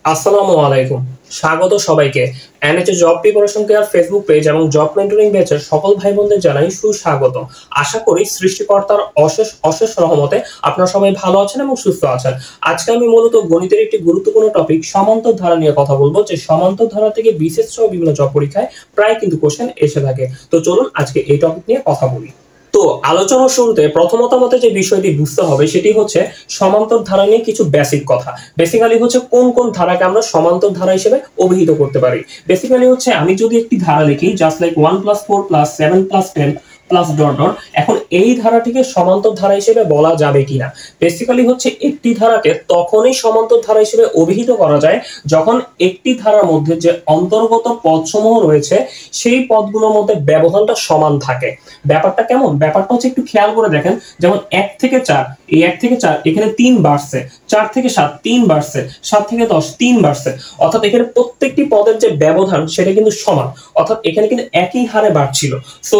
আসসালামু আলাইকুম। স্বাগত সবাইকে এনএচএ job preparation care Facebook page এবং জব মেন্টরিং ব্যাচের সকল ভাই বোনদের জানাই সুস্বাগত। আশা করি সৃষ্টিকর্তার অশেষ অশেষ রহমতে আপনারা সবাই ভালো আছেন এবং সুস্থ আছেন। আজকে আমি মূলত গণিতের একটি গুরুত্বপূর্ণ টপিক সমান্তর ধারা নিয়ে কথা বলবো, যে সমান্তর ধারা থেকে বিশেষ সহ বিভিন্ন জব পরীক্ষায় প্রায় কিন্তু কোশ্চেন এসে থাকে। তো চলুন আজকে এই টপিক নিয়ে কথা বলি। তো আলোচনার শুরুতে প্রথমত আমাদের যে বিষয়টি বুঝতে হবে সেটি হচ্ছে সমান্তর ধারা নিয়ে কিছু বেসিক কথা। বেসিক্যালি হচ্ছে কোন কোন ধারাকে আমরা সমান্তর ধারা হিসেবে অভিহিত করতে পারি। বেসিক্যালি হচ্ছে আমি যদি একটি ধারা লিখি just like 1 + 4 + 7 + 10 plus dot dot, এখন এই ধারাটিকে সমান্তর ধারা হিসেবে বলা যাবে কিনা। বেসিক্যালি হচ্ছে একটি ধারাকে তখনই সমান্তর ধারা হিসেবে অভিহিত করা যায় যখন একটি ধারার মধ্যে যে অন্তর্গত পদসমূহ রয়েছে সেই পদগুলোর মধ্যে ব্যবধানটা সমান থাকে। ব্যাপারটা কেমন, ব্যাপারটা হচ্ছে একটু খেয়াল করে দেখেন, যেমন 1 থেকে 4, এই 1 থেকে 4 এখানে 3 বাড়ছে, 4 থেকে 7 3 বাড়ছে, 7 থেকে 10 3 বাড়ছে, অর্থাৎ এখানে প্রত্যেকটি পদের যে ব্যবধান সেটা কিন্তু সমান, অর্থাৎ এখানে কিন্তু একই হারে বাড়ছিল। সো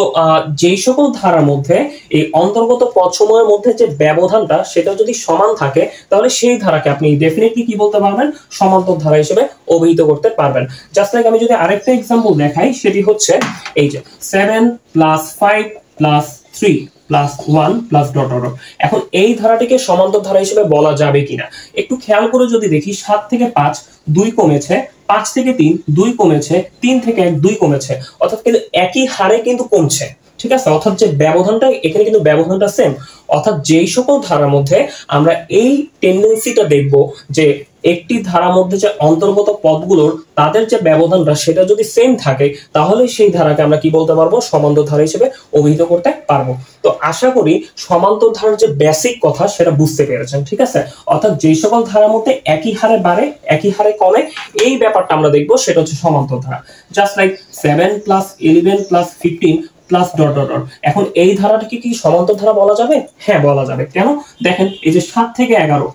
যেই সকল ধারার মধ্যে এই অন্তর্গত পদসমূহের মধ্যে যে ব্যবধানটা সেটা যদি সমান থাকে তাহলে সেই ধারাকে আপনি ডেফিনেটলি কি বলতে পারবেন, সমান্তর ধারা হিসেবে অভিহিত করতে পারবেন। জাস্ট লাইক আমি যদি আরেকটা এক্সাম্পল দেখাই, সেটি হচ্ছে এই যে 7 + 5 + 3 + 1 + ডট ডট। এখন এই ধারাটিকে সমান্তর ধারা হিসেবে বলা যাবে কিনা একটু খেয়াল করে যদি দেখি, 7 থেকে 5 2 কমেছে, 5 থেকে 3 2 কমেছে, 3 থেকে 1 2 কমেছে, অর্থাৎ কিন্তু একই হারে কিন্তু কমছে। ঠিক আছে, অর্থাৎ যে ব্যবধানটা এখানে কিন্তু ব্যবধানটা সেম। অর্থাৎ যেই সকল ধারার মধ্যে আমরা এই টেন্ডেন্সিটা দেখব যে একটি ধারার মধ্যে যে অন্তর্গত পদগুলোর তাদের যে ব্যবধানটা সেটা যদি সেম থাকে তাহলে সেই ধারাকে আমরা কি বলতে পারবো, সমান্তর ধারা হিসেবে অভিহিত করতে পারবো। তো আশা করি সমান্তর ধারার যে বেসিক কথা সেটা বুঝতে পেরেছেন। ঠিক আছে, অর্থাৎ যেই সকল ধারার মধ্যে একই হারে বাড়ে একই হারে কমে এই ব্যাপারটা আমরা দেখবো, সেটা হচ্ছে সমান্তর ধারা। Just like 7 + 11 + 15 plus dot dot dot. এখন এই ধারাটিকে কি সমান্তর ধারা বলা যাবে? হ্যাঁ বলা যাবে। কেন? দেখেন এই যে 7 থেকে 11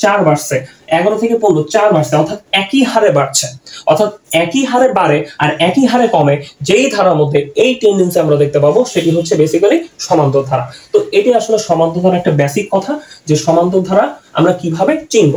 4 বাড়ছে, 11 থেকে 15 4 বাড়ছে, অর্থাৎ একই হারে বাড়ছে, অর্থাৎ একই হারে বাড়ে আর একই হারে কমে যেই ধারার মধ্যে এই টেন্ডেন্সি আমরা দেখতে পাবো সেটি হচ্ছে বেসিক্যালি সমান্তর ধারা। তো এটি আসলে সমান্তর ধারা একটা বেসিক কথা, যে সমান্তর ধারা আমরা কিভাবে চিনব।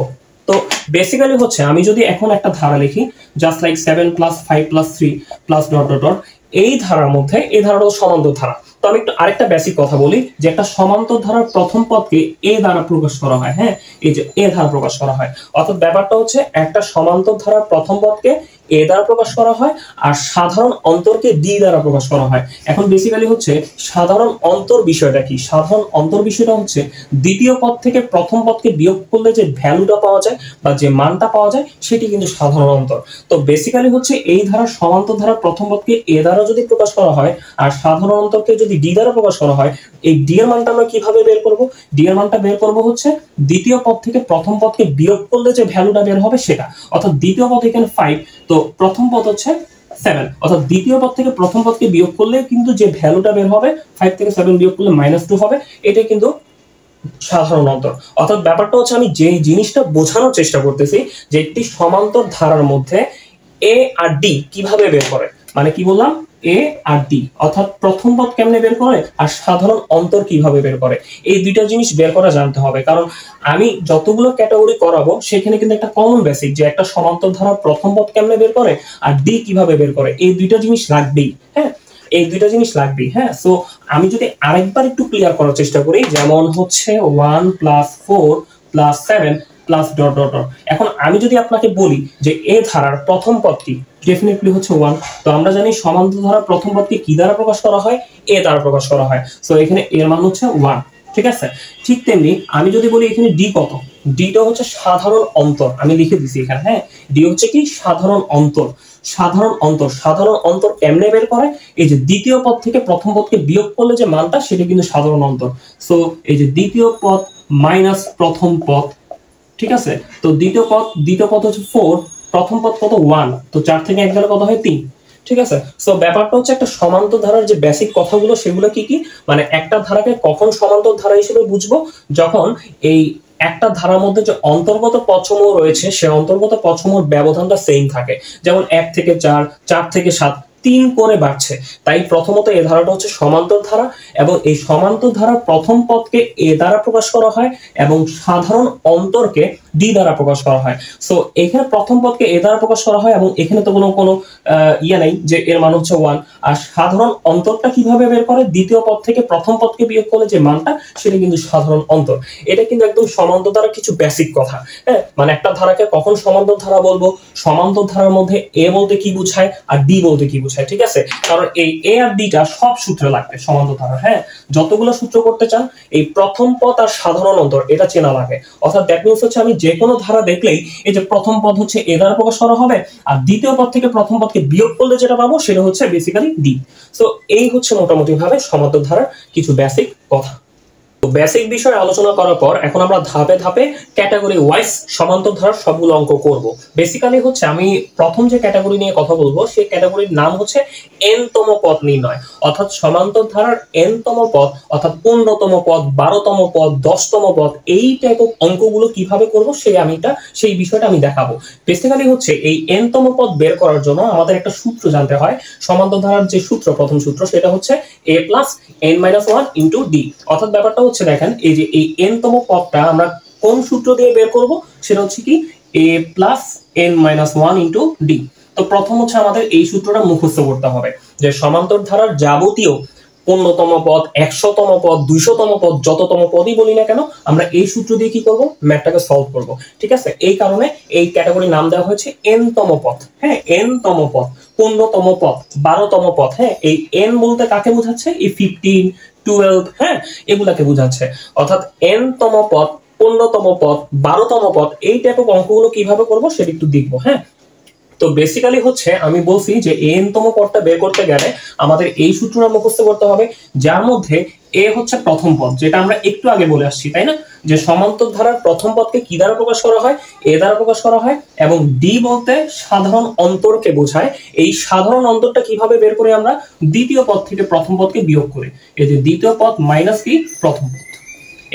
তো বেসিক্যালি হচ্ছে আমি যদি এখন একটা ধারা লিখি just like 7 + 5 + 3 + dot dot dot, এই ধারার মধ্যে এই ধারাটা সমান্তর ধারা। তো আমি একটু আরেকটা বেসিক কথা বলি, যে একটা সমান্তর ধারার প্রথম পদকে এ দ্বারা প্রকাশ করা হয়। হ্যাঁ, এই যে এ দ্বারা প্রকাশ করা হয়, অর্থাৎ ব্যাপারটা হচ্ছে একটা সমান্তর ধারার প্রথম পদকে এ দ্বারা প্রকাশ করা হয় আর সাধারণ অন্তরকে ডি দ্বারা প্রকাশ করা হয়। এখন বেসিক্যালি হচ্ছে সাধারণ অন্তর বিষয়টা কি, সাধারণ অন্তর বিষয়টা হচ্ছে দ্বিতীয় পদ থেকে প্রথম পদকে বিয়োগ করলে যে ভ্যালুটা পাওয়া যায় বা যে মানটা পাওয়া যায় সেটি কিন্তু সাধারণ অন্তর। তো বেসিক্যালি হচ্ছে এই ধারা সমান্তর ধারা প্রথম পদকে এ দ্বারা যদি প্রকাশ করা হয় আর সাধারণ অন্তরকে যদি ডি দ্বারা প্রকাশ করা হয়, এই ডি এর মানটা আমরা কিভাবে বের করব? ডি এর মানটা বের করব হচ্ছে দ্বিতীয় পদ থেকে প্রথম পদকে বিয়োগ করলে যে ভ্যালুটা বের হবে সেটা, অর্থাৎ দ্বিতীয় পদ এখানে 5, তো প্রথম পদ হচ্ছে 7, অর্থাৎ দ্বিতীয় পদ থেকে প্রথম পদকে বিয়োগ করলে কিন্তু যে ভ্যালুটা বের হবে 5 থেকে 7 বিয়োগ করলে -2 হবে, এটা কিন্তু সাধারণ অন্তর। অর্থাৎ ব্যাপারটা হচ্ছে আমি যে জিনিসটা বোঝানোর চেষ্টা করতেছি যে একটি সমান্তর ধারার মধ্যে এ আর ডি কিভাবে বের করে, মানে কি বললাম, এ আর ডি, অর্থাৎ প্রথম পদ কেমনে বের করে আর সাধারণ অন্তর কিভাবে বের করে, এই দুইটা জিনিস বের করা জানতে হবে। কারণ আমি যতগুলো ক্যাটাগরি করাবো সেখানে কিন্তু একটা কমন বেসিক, যে একটা সমান্তর ধারার প্রথম পদ কেমনে বের করে আর ডি কিভাবে বের করে, এই দুইটা জিনিস লাগবেই। হ্যাঁ, এই দুইটা জিনিস লাগবেই। হ্যাঁ, সো আমি যদি আরেকবার একটু ক্লিয়ার করার চেষ্টা করি, যেমন হচ্ছে 1 + 4 + 7 + ডট ডট ডট। এখন আমি যদি আপনাকে বলি যে এ ধারার প্রথম পদ কি, ডেফিনেটলি হচ্ছে 1। তো আমরা জানি সমান্তর ধারার প্রথম পদকে কি দ্বারা প্রকাশ করা হয়, এ দ্বারা প্রকাশ করা হয়। সো এখানে এর মান হচ্ছে 1। ঠিক আছে, ঠিক তেমনি আমি যদি বলি এখানে ডি কত, ডিটা হচ্ছে সাধারণ অন্তর, আমি লিখে দিছি এখানে। হ্যাঁ, ডি হচ্ছে কি সাধারণ অন্তর। সাধারণ অন্তর, সাধারণ অন্তর কেমনে বের করে, এই যে দ্বিতীয় পদ থেকে প্রথম পদকে বিয়োগ করলে যে মানটা সেটা কিন্তু সাধারণ অন্তর। সো এই যে দ্বিতীয় পদ মাইনাস প্রথম পদ, ঠিক আছে, তো দ্বিতীয় পদ হচ্ছে 4, প্রথম পদ কত 1, তো 4 থেকে 1 গেলে কত হয় 3। ঠিক আছে, সো ব্যাপারটা হচ্ছে একটা সমান্তর ধারার যে বেসিক কথাগুলো সেগুলো কি কি, মানে একটা ধারাকে কখন সমান্তর ধারা হিসেবে বুঝবো, যখন এই একটা ধারার মধ্যে যে অন্তর্গত পদসমূহ রয়েছে সে অন্তর্গত পদসমূহের ব্যবধানটা সেম থাকে। যেমন 1 থেকে 4, 4 থেকে 7 3 করে বাড়ছে, তাই প্রথমত এই ধারাটা হচ্ছে সমান্তর ধারা, এবং এই সমান্তর ধারার প্রথম পদকে এ দ্বারা প্রকাশ করা হয় এবং সাধারণ অন্তরকে ডি দ্বারা প্রকাশ করা হয়। সো এখানে প্রথম পদকে এ দ্বারা প্রকাশ করা হয় এবং এখানে তো কোনো ইয়ে নাই যে এর মান হচ্ছে 1। আর সাধারণ অন্তরটা কিভাবে বের করে, দ্বিতীয় পদ থেকে প্রথম পদকে বিয়োগ করলে যে মানটা সেটা কিন্তু সাধারণ অন্তর। এটা কিন্তু একদম সমান্তর ধারার কিছু বেসিক কথা। হ্যাঁ, মানে একটা ধারাকে কখন সমান্তর ধারা বলবো, সমান্তর ধারার মধ্যে এ বলতে কি বোঝায় আর ডি বলতে কি বোঝায়, ঠিক আছে? কারণ এই এ আর ডিটা সব সূত্রে লাগবে সমান্তর ধারা। হ্যাঁ, যতগুলো সূত্র করতে চান এই প্রথম পদ আর সাধারণ অন্তর এটা চেনা লাগে। অর্থাৎ দ্যাট মিন্স হচ্ছে আমি যে কোনো ধারা দেখলেই এই যে প্রথম পদ হচ্ছে এ দ্বারা প্রকাশ করা হবে আর দ্বিতীয় পদ থেকে প্রথম পদকে বিয়োগ করলে যেটা পাবো সেটা হচ্ছে বেসিক্যালি ডি। সো এই হচ্ছে মোটামুটি ভাবে সমান্তর ধারার কিছু বেসিক কথা। বেসিক বিষয় আলোচনা করার পর এখন আমরা ধাপে ধাপে ক্যাটাগরি ওয়াইজ সমান্তর ধারার সবগুলো অঙ্ক করব। বেসিক্যালি হচ্ছে আমি প্রথম যে ক্যাটাগরি নিয়ে কথা বলবো সেই ক্যাটাগরির নাম হচ্ছে এন তম পদ নির্ণয়। অর্থাৎ সমান্তর ধারার এন তম পদ অর্থাৎ 15তম পদ, 12তম পদ, 10তম পদ এই টাইপ অফ অঙ্কগুলো কিভাবে করব সেই বিষয়টা আমি দেখাবো। বেসিক্যালি হচ্ছে এই এন তম পদ বের করার জন্য আমাদের একটা সূত্র জানতে হয়। সমান্তর ধারার যে সূত্র, প্রথম সূত্র সেটা হচ্ছে a plus n minus 1 into D. অর্থাৎ ব্যাপারটা হচ্ছে দেখেন এই যে এই n তম পদটা আমরা কোন সূত্র দিয়ে বের করব, সেটা হচ্ছে কি a plus n minus 1 into D. তো প্রথম হচ্ছে আমাদের এই সূত্রটা মুখস্থ করতে হবে যে সমান্তর ধারার যাবতীয় 15তম পদ, 100তম পদ, 200তম পদ, যততম পদই বলি না কেন আমরা এই সূত্র দিয়ে কি করব, ম্যাথটাকে সলভ করব। ঠিক আছে, এই কারণে এই ক্যাটাগরির নাম দেওয়া হয়েছে এন তম পদ। হ্যাঁ, এন তম পদ, 15তম পদ, 12তম পদ। হ্যাঁ, এই এন বলতে কাকে বোঝাচ্ছে, এই 15, 12, হ্যাঁ এগুলাকে বোঝাচ্ছে। অর্থাৎ এন তম পদ, 15তম পদ, 12তম পদ এই টাইপ অফ অঙ্কগুলো কিভাবে করব সেটা একটু দেখবো। হ্যাঁ, তো বেসিক্যালি হচ্ছে আমি বলছি যে এন তম পদটা বের করতে গেলে আমাদের এই সূত্রটা মুখস্থ করতে হবে, যার মধ্যে এ হচ্ছে প্রথম পদ, যেটা আমরা একটু আগে বলে আসছি, তাই না? যে সমান্তর ধারার প্রথম পদকে কি দ্বারা প্রকাশ করা হয়, এ দ্বারা প্রকাশ করা হয়। এবং ডি বলতে সাধারণ অন্তরকে বোঝায়। এই সাধারণ অন্তরটা কিভাবে বের করে আমরা, দ্বিতীয় পদ থেকে প্রথম পদকে বিয়োগ করে। এই যে দ্বিতীয় পদ মাইনাস কি প্রথম পদ,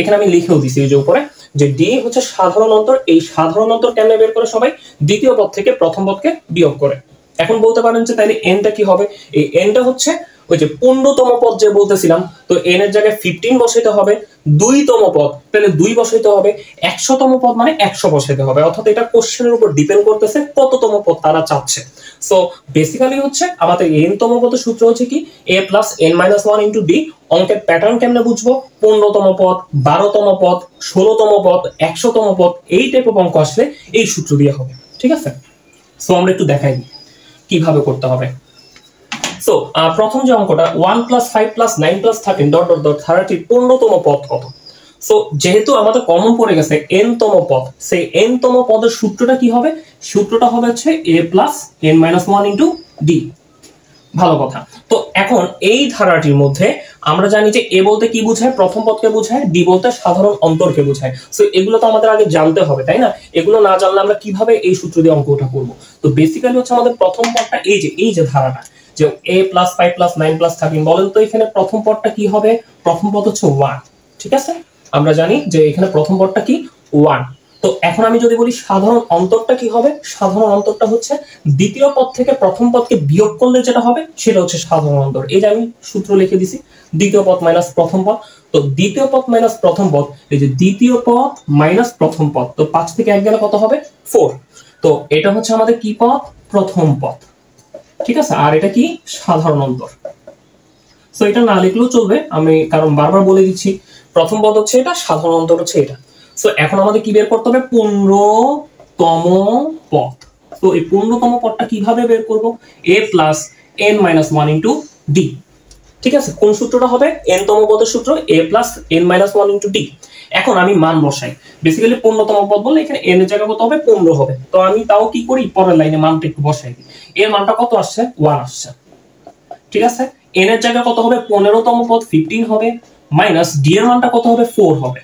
এখানে আমি লিখেও দিছি এই যে উপরে যে ডি হচ্ছে সাধারণ অন্তর। এই সাধারণ অন্তর কেমনে বের করে, সবাই দ্বিতীয় পদ থেকে প্রথম পদকে বিয়োগ করে। এখন বলতে পারেন যে তাইলে এনটা কি হবে, এই এনটা হচ্ছে ওই যে 15তম পদ যে বলতেছিলাম, তো এন এর জায়গায় 15 বসাইতে হবে। 2তম পদ তাহলে 2 বসাইতে হবে। 100তম পদ মানে 100 বসাইতে হবে। অর্থাৎ এটা কোশ্চেনের উপর ডিপেন্ড করতেছে কততম পদ তারা চাচ্ছে। সো বেসিক্যালি হচ্ছে আমাদের এন তম পদের সূত্র হচ্ছে কি a plus n minus 1 into D. অঙ্কের প্যাটার্ন কেমনে বুঝবো, 15তম পদ, 12তম পদ, 16তম পদ, 100তম পদ এই টাইপ অফ অঙ্ক আসলে এই সূত্র দিয়ে হবে। ঠিক আছে, সো আমরা একটু দেখাই কিভাবে করতে হবে। সো প্রথম যে অঙ্কটা 1 plus 5 plus 9 plus 13 dot dot dot 30 15তম পদ কত। সো যেহেতু আমাদের কমন পড়ে গেছে n তম পদ, সেই n তম পদের সূত্রটা কি হবে, সূত্রটা হবে হচ্ছে a plus n minus 1 into D. ভালো কথা। তো এখন এই ধারাটির মধ্যে আমরা জানি যে এ বলতে কি বোঝায়, প্রথম পদকে বোঝায়, ডি বলতে সাধারণ অন্তরকে বোঝায়। সো এগুলো তো আমাদের আগে জানতে হবে, তাই না? এগুলো না জানলে আমরা কিভাবে এই সূত্র দিয়ে অঙ্কটা করব। তো বেসিক্যালি হচ্ছে আমাদের প্রথম পদটা এই যে ধারাটা যে a প্লাস 5 প্লাস 9 প্লাস 13, বলেন তো এখানে প্রথম পদটা কি হবে, প্রথম পদ হচ্ছে 1। ঠিক আছে, আমরা জানি যে এখানে প্রথম পদটা কি 1। তো এখন আমি যদি বলি সাধারণ অন্তরটা কি হবে, সাধারণ অন্তরটা হচ্ছে দ্বিতীয় পদ থেকে প্রথম পদকে বিয়োগ করলে যেটা হবে সেটা হচ্ছে সাধারণ অন্তর। এই যে আমি সূত্র লিখে দিছি, দ্বিতীয় পদ মাইনাস প্রথম পদ। তো দ্বিতীয় পদ মাইনাস প্রথম পদ, এই যে দ্বিতীয় পদ মাইনাস প্রথম পদ, তো 5 থেকে 1 গেলে কত হবে 4। তো এটা হচ্ছে আমাদের কি পদ, প্রথম পদ। ঠিক আছে, আর এটা কি সাধারণ অন্তর। সো এটা না লিখলেও চলবে, আমি কারণ বারবার বলে দিচ্ছি প্রথম পদ হচ্ছে এটা, সাধারণ অন্তর হচ্ছে এটা। সো এখন আমাদের কি বের করতে হবে, 15তম পদ। তো এই 15তম পদটা কিভাবে বের করব, a plus n minus 1 into D. ঠিক আছে, কোন সূত্রটা হবে, n তম পদের সূত্র a plus n minus 1 into D. এখন আমি মান বসাই, বেসিক্যালি 15তম পদ বললে এখানে n এর জায়গা কত হবে, 15 হবে। তো আমি তাও কি করি, পরের লাইনে মানটা একটু বসাই দিই। এর মানটা কত আসছে, 1 আসছে। ঠিক আছে, n এর জায়গা কত হবে, 15তম পদ 15 হবে, মাইনাস ডি এর মানটা কত হবে, 4 হবে।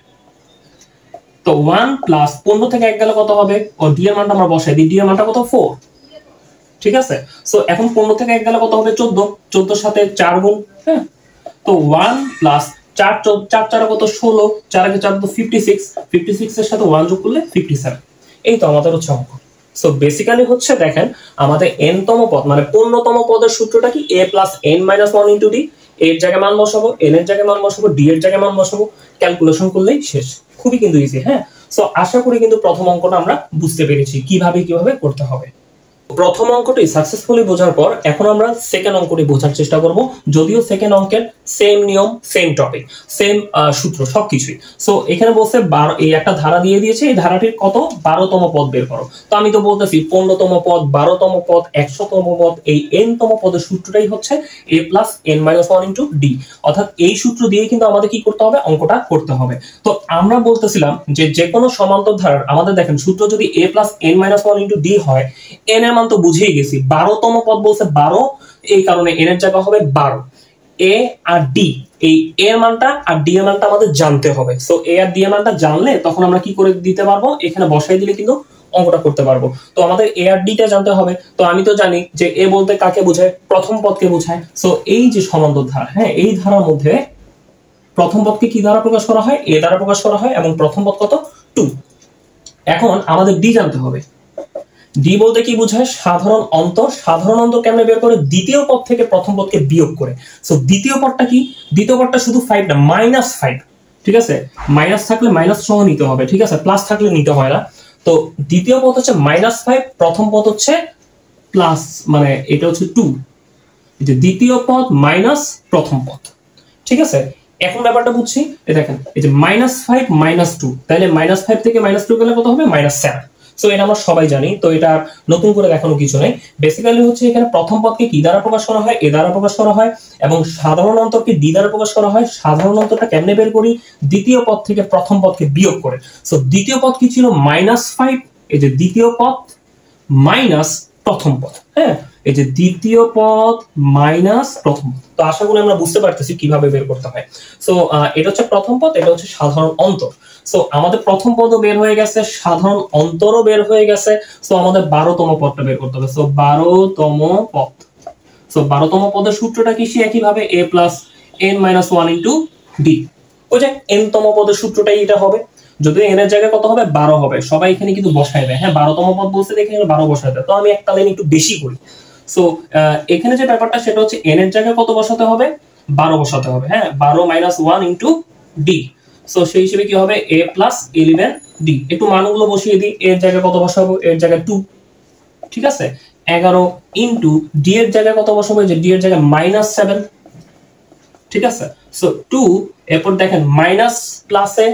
তো 1 প্লাস 15 থেকে 1 গেলে কত হবে, ও ডি এর মানটা আমরা বসাই দিই, ডি এর মানটা কত 4। ঠিক আছে, সো এখন 15 থেকে 1 গেলে কত হবে 14, 14 এর সাথে 4 গুণ। হ্যাঁ, তো 1 প্লাস 4 4 কত 16, 4 এর 4 তো 56, 56 এর সাথে 1 যোগ করলে 57। এই তো আমাদের হচ্ছে অঙ্ক। সো বেসিক্যালি হচ্ছে দেখেন আমাদের n তম পদ মানে 15তম পদের সূত্রটা কি, a plus n minus 1 into D. এর জায়গায় মান বসাবো, n এর জায়গায় মান বসাবো, ডি এর জায়গায় মান বসাবো, ক্যালকুলেশন করলেই শেষ। খুবই কিন্তু ইজি। হ্যাঁ, সো আশা করি কিন্তু প্রথম অঙ্কটা আমরা বুঝতে পেরেছি কিভাবে করতে হবে। প্রথম অঙ্কটি সাকসেসফুলি বোঝার পর এখন আমরা সেকেন্ড অঙ্কটি বোঝার চেষ্টা করব, যদিও সেকেন্ড অঙ্কের সেম নিয়ম, সেম টপিক, সেম সূত্র সবকিছুই। সো এখানে বলছে এই একটা ধারা দিয়ে দিয়েছে, এই ধারাটির কত 12তম পদ বের করো। তো আমি তো বলতেছি 15তম পদ, 12তম পদ, 100তম পদ, এই n তম পদের সূত্রটাই হচ্ছে a plus n minus 1 into D. অর্থাৎ এই সূত্র দিয়ে কিন্তু আমাদের কি করতে হবে, অঙ্কটা করতে হবে। তো আমরা বলতেছিলাম যে কোনো সমান্তর ধারার আমাদের দেখেন সূত্র যদি a plus n minus 1 into D হয়, n এর মান তো বুঝেই গেছি, 12তম পদ বলছে 12, এই কারণে n এর জায়গা হবে 12। a আর d, এই a এর মানটা আর d এর মানটা আমাদের জানতে হবে। সো a আর d এর মানটা জানলে তখন আমরা কি করে দিতে পারবো, এখানে বসাই দিলে কিন্তু অঙ্কটা করতে পারবো। তো আমাদের a আর d টা জানতে হবে। তো আমি তো জানি যে a বলতে কাকে বোঝায়, প্রথম পদকে বোঝায়। সো এই যে সমান্তর ধারা, হ্যাঁ, এই ধারার মধ্যে প্রথম পদকে কি দ্বারা প্রকাশ করা হয়, a দ্বারা প্রকাশ করা হয়, এবং প্রথম পদ কত 2। এখন আমাদের d জানতে হবে। ডি বলতে কি বোঝায়, সাধারণ অন্তর। সাধারণ অন্তর কেমনে বের করে, দ্বিতীয় পদ থেকে প্রথম পদকে বিয়োগ করে। সো দ্বিতীয় পদটা কি, দ্বিতীয় পদটা শুধু 5 না, -5। ঠিক আছে, মাইনাস থাকলে মাইনাস সহ নিতে হবে, ঠিক আছে, প্লাস থাকলে নিতে হয় না। তো দ্বিতীয় পদ হচ্ছে -5, প্রথম পদ হচ্ছে প্লাস, মানে এটা হচ্ছে 2। যে দ্বিতীয় পদ মাইনাস প্রথম পদ, ঠিক আছে। এখন ব্যাপারটা বুঝছি, এই দেখেন এই যে -5 -2, তাহলে -5 থেকে -2 গেলে কত হবে, -7। সো এটা আমরা সবাই জানি, তো এটা নতুন করে দেখানো কিছু নাই। বেসিক্যালি হচ্ছে এখানে প্রথম পদকে কি দ্বারা প্রকাশ করা হয়, এ দ্বারা প্রকাশ করা হয়, এবং সাধারণ অন্তরকে ডি দ্বারা প্রকাশ করা হয়। সাধারণ অন্তরটা কেমনে বের করি, দ্বিতীয় পদ থেকে প্রথম পদকে বিয়োগ করে। সো দ্বিতীয় পদ কি ছিল, -5, এই যে দ্বিতীয় পদ মাইনাস প্রথম পদ, হ্যাঁ, এই যে দ্বিতীয় পদ মাইনাস প্রথম পদ। তো আশা করি আমরা বুঝতে পারতেছি কিভাবে বের করতে হয়। সো এটা হচ্ছে প্রথম পদ, এটা হচ্ছে সাধারণ অন্তর। সো আমাদের প্রথম পদও বের হয়ে গেছে, সাধারণ অন্তরও বের হয়ে গেছে। সো আমাদের 12তম পদটা বের করতে হবে। সো 12তম পদ, সো 12তম পদের সূত্রটা কি, সে একইভাবে a plus n minus 1 into D. ওই যে n তম পদের সূত্রটাই এটা হবে, যদিও n এর জায়গায় কত হবে, 12 হবে। সবাই এখানে কিন্তু বসায় দেয়, হ্যাঁ, 12তম পদ বলতে দেখে 12 বসায় দেয়। তো আমি একটা লাইন একটু বেশি করি। সো এখানে যে ব্যাপারটা সেটা হচ্ছে n এর জায়গায় কত বসাতে হবে, 12 বসাতে হবে, হ্যাঁ, 12 মাইনাস 1 ইন্টু ডি। সো সেই হিসেবে কি হবে, a প্লাস 11 ডি। একটু মানগুলো বসিয়ে দিই, এর জায়গায় কত বসাবো, এর জায়গায় 2, ঠিক আছে, 11 ইন্টু ডি এর জায়গায় কত বসাবো, যে ডি এর জায়গায় -7, ঠিক আছে। সো 2, এরপর দেখেন মাইনাস প্লাসে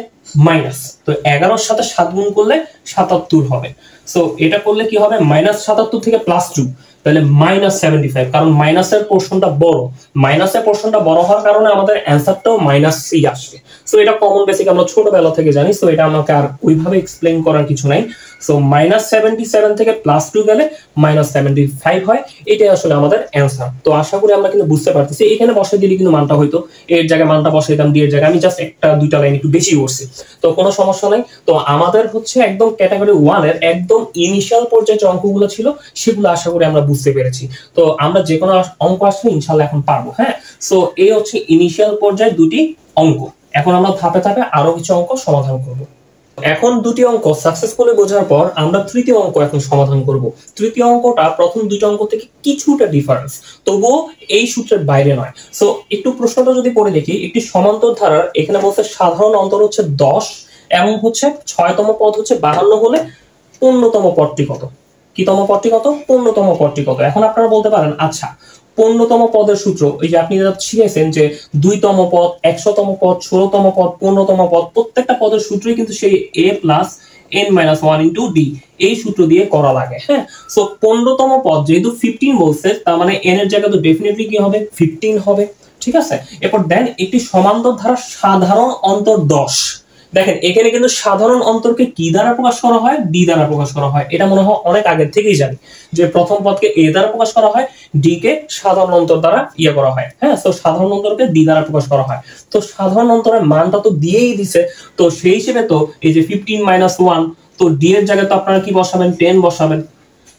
মাইনাস, তো 11-এর সাথে 7 গুণ করলে 77 হবে। সো এটা করলে কি হবে, -77 থেকে +2, তাহলে -75, কারণ মাইনাসের পোরশনটা বড়, মাইনাসের পোরশনটা বড় হওয়ার কারণে আমাদের অ্যানসারটাও মাইনাসই আসবে। সো এটা কমন বেসিক আমরা ছোটবেলা থেকে জানি। সো এটা আমাকে আর ওইভাবে এক্সপ্লেইন করার কিছু নাই। সো -77 থেকে +2 গেলে -75 হয়, এটাই আসলে আমাদের অ্যানসার। তো আশা করি আমরা কিন্তু বুঝতে পারতেছি। এখানে বসে দিলে কিন্তু মানটা হয়তো এর জায়গায় মানটা বসাইতাম, ডি এর জায়গায় আমি জাস্ট একটা দুইটা লাইন একটু বেশি করছি, তো কোনো সমস্যা নাই। তো আমাদের হচ্ছে একদম ক্যাটাগরি 1 এর একদম ইনিশিয়াল পর্যায়ে যে অঙ্কগুলো ছিল সেগুলো আশা করি আমরা বুঝতে পেরেছি। তো আমরা যে কোনো অঙ্ক আসলে ইনশাআল্লাহ এখন পারবো, হ্যাঁ। সো এই হচ্ছে ইনিশিয়াল পর্যায়ে দুটি অঙ্ক। এখন আমরা ধাপে ধাপে আরো কিছু অঙ্ক সমাধান করব। এখন দুটি অঙ্ক সাকসেসফুলি বোঝার পর আমরা তৃতীয় অঙ্ক এখন সমাধান করব। তৃতীয় অঙ্কটা প্রথম দুটো অঙ্ক থেকে কিছুটা ডিফারেন্স, তবুও এই সূত্রের বাইরে নয়। সো একটু প্রশ্নটা যদি পড়ে দেখি, একটি সমান্তর ধারার এখানে বলছে সাধারণ অন্তর হচ্ছে 10 এবং হচ্ছে 6তম পদ হচ্ছে 52 হলে 15তম পদটি কত। কি তম পদটি কত, 15তম পদটি কত। এখন আপনারা বলতে পারেন, আচ্ছা 15তম পদের সূত্র, এই যে আপনি শিখেছেন যে 2তম পদ, 100তম পদ, 16তম পদ, 15তম পদ, প্রত্যেকটা পদের সূত্রই কিন্তু সেই a plus n minus 1 into D, এই সূত্র দিয়ে করা লাগে, হ্যাঁ। সো 15তম পদ যেহেতু 15 বলছে, তার মানে n এর জায়গায় তো ডেফিনেটলি কি হবে, 15 হবে, ঠিক আছে। এরপর দেন একটি সমান্তর ধারা সাধারণ অন্তর 10। দেখেন এখানে কিন্তু সাধারণ অন্তরকে কি দ্বারা প্রকাশ করা হয়, ডি দ্বারা প্রকাশ করা হয়। এটা মনে হয় অনেক আগে থেকেই জানি যে প্রথম পদকে এ দ্বারা প্রকাশ করা হয়, ডি কে সাধারণ অন্তর দ্বারা করা হয়, হ্যাঁ। তো সাধারণ অন্তরকে ডি দ্বারা প্রকাশ করা হয়। তো সাধারণ অন্তরের মানটা তো দিয়েই দিছে, তো সেই হিসেবে তো এই যে 15 মাইনাস 1, তো ডি এর জায়গায় তো আপনারা কি বসাবেন, 10 বসাবেন।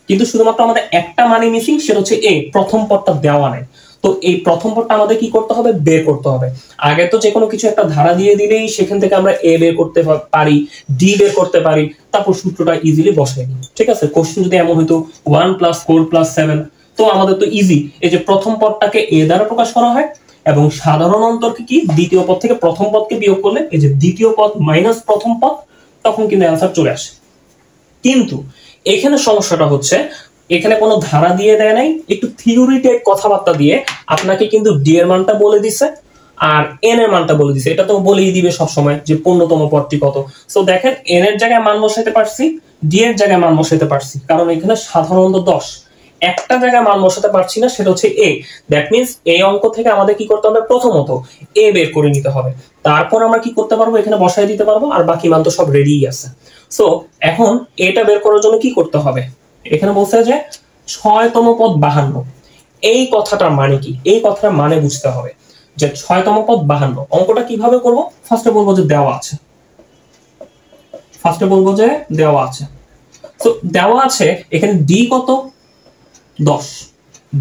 কিন্তু শুধুমাত্র আমাদের একটা মানই মিসিং, সেটা হচ্ছে এ, প্রথম পদটা দেওয়া নেই। তো এই প্রথম পদটা আমাদের কি করতে হবে, বের করতে হবে। আগে তো যে কোনো কিছু একটা ধারা দিয়ে দিলেই সেখান থেকে আমরা এ বের করতে পারি, ডি বের করতে পারি, তারপর সূত্রটা ইজিলি বসাই দিই, ঠিক আছে। কোশ্চেন যদি এমন হইতো 1 + 4 + 7, তো আমাদের তো ইজি। এই যে প্রথম পদটাকে এ দ্বারা প্রকাশ করা হয় এবং সাধারণ অন্তরকে কি দ্বিতীয় পদ থেকে প্রথম পদকে বিয়োগ করলে এই যে দ্বিতীয় পদ মাইনাস প্রথম পদ, তখন কিন্তু অ্যান্সার চলে আসে। কিন্তু এখানে সমস্যাটা হচ্ছে এখানে কোনো ধারা দিয়ে দেয় নাই, একটু থিওরি টাইপ কথাবার্তা দিয়ে আপনাকে কিন্তু ডি এর মানটা বলে দিছে আর এন এর মানটা বলে দিছে। এটা তো বলেই দিবে সবসময় যে 15তম পদটি কত। সো দেখেন এন এর জায়গায় মান বসাইতে পারছি, ডি এর জায়গায় মান বসাইতে পারছি, কারণ এখানে সাধারণত 10। একটা জায়গায় মান বসাতে পারছি না, সেটা হচ্ছে এ। দ্যাট মিন্স এই অঙ্ক থেকে আমাদের কি করতে হবে, প্রথমত এ বের করে নিতে হবে, তারপর আমরা কি করতে পারবো, এখানে বসাই দিতে পারবো, আর বাকি মান তো সব রেডি আছে। সো এখন এটা বের করার জন্য কি করতে হবে, এখানে বলছে যে 6তম পদ 52। এই কথাটার মানে কি, এই কথাটার মানে বুঝতে হবে যে 6তম পদ 52। অঙ্কটা কিভাবে করব, ফার্স্টে বলবো যে দেওয়া আছে, ফার্স্টে বলবো যে দেওয়া আছে। তো দেওয়া আছে এখানে ডি কত, 10।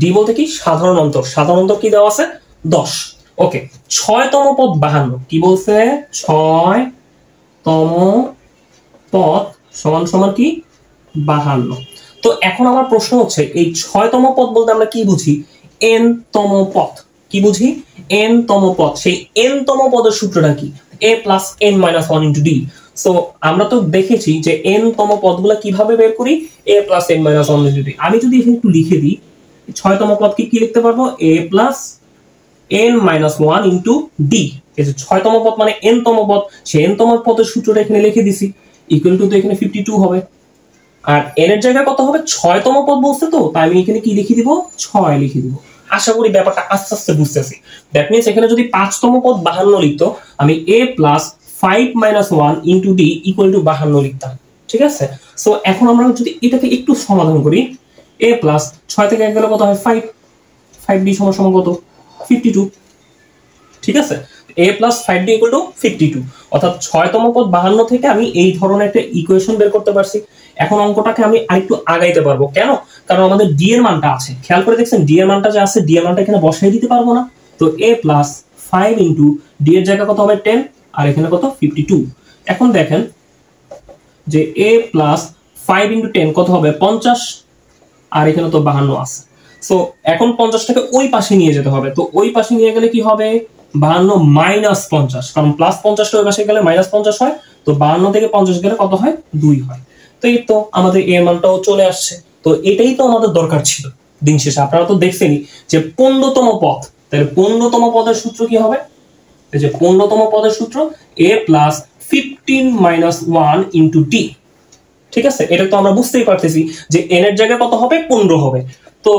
ডি বলতে কি, সাধারণ অন্তর। সাধারণ অন্তর কি দেওয়া আছে, 10। ওকে, 6তম পদ 52 কি বলছে, 6তম পদ সমান সমান কি, 52। তো এখন আমার প্রশ্ন হচ্ছে এই 6তম পদ বলতে আমরা কি বুঝি, এন তম পদ। কি বুঝি, এন তম পদ। সেই এন তম পদের সূত্রটা কি, a plus n minus 1 into D. So আমরা তো দেখেছি যে এন তম পদগুলো কিভাবে বের করি, a plus n minus 1 into D. আমি যদি এখানে একটু লিখে দিই 6তম পদকে কি লিখতে পারবো, a plus n minus 1 into D. এই যে 6তম পদ মানে n তম পদ, সেই n তম পদের সূত্রটা এখানে লিখে দিছি, ইকুয়াল টু তো এখানে 52 হবে। আর n এর জায়গায় কত হবে, 6তম পদ বলছে, তো তাই আমি এখানে কি লিখে দিব, 6 লিখে দিব। আশা করি ব্যাপারটা আস্তে আস্তে বুঝতেছি। দ্যাট মিন্স এখানে যদি 5তম পদ 52 লিখতো, আমি a plus 5 minus 1 into D equal to 52 লিখতাম। ঠিক আছে, সো এখন আমরা যদি এটাকে একটু সমাধান করি, a প্লাস 6 থেকে 1 গেলে কত হয়, 5। 5d সমান সমান কত, 52। ঠিক আছে, a plus 5d equal to 52। অর্থাৎ 6তম পদ 52 থেকে আমি এই ধরনের একটা ইকুয়েশন বের করতে পারছি। এখন অঙ্কটাকে আমি আরেকটু আগাইতে পারবো, কেন, কারণ আমাদের ডি এর মানটা আছে। খেয়াল করে দেখছেন ডি এর মানটা যে আছে, ডি এর মানটা এখানে বসাই দিতে পারবো না। তো a প্লাস 5 ইন্টু ডি এর জায়গা কত হবে, 10, আর এখানে কত, 52। এখন দেখেন যে a প্লাস 5 ইন্টু 10 কত হবে, 50, আর এখানে তো 52 আছে। সো এখন 50টাকে ওই পাশে নিয়ে যেতে হবে। তো ওই পাশে নিয়ে গেলে কি হবে, 52 মাইনাস 50, কারণ প্লাস 50টা ওই পাশে গেলে মাইনাস 50 হয়। তো 52 থেকে 50 গেলে কত হয়, 2 হয়। তো এই তো আমাদের এর মানটাও চলে আসছে। তো এটাই তো আমাদের দরকার ছিল। দিন শেষে আপনারা তো দেখছেনই যে 15তম পদ, তাহলে 15তম পদের সূত্র কি হবে, এই যে 15তম পদের সূত্র a plus 15 minus 1 into D. ঠিক আছে, এটা তো আমরা বুঝতেই পারতেছি যে n এর জায়গায় কত হবে, 15 হবে। তো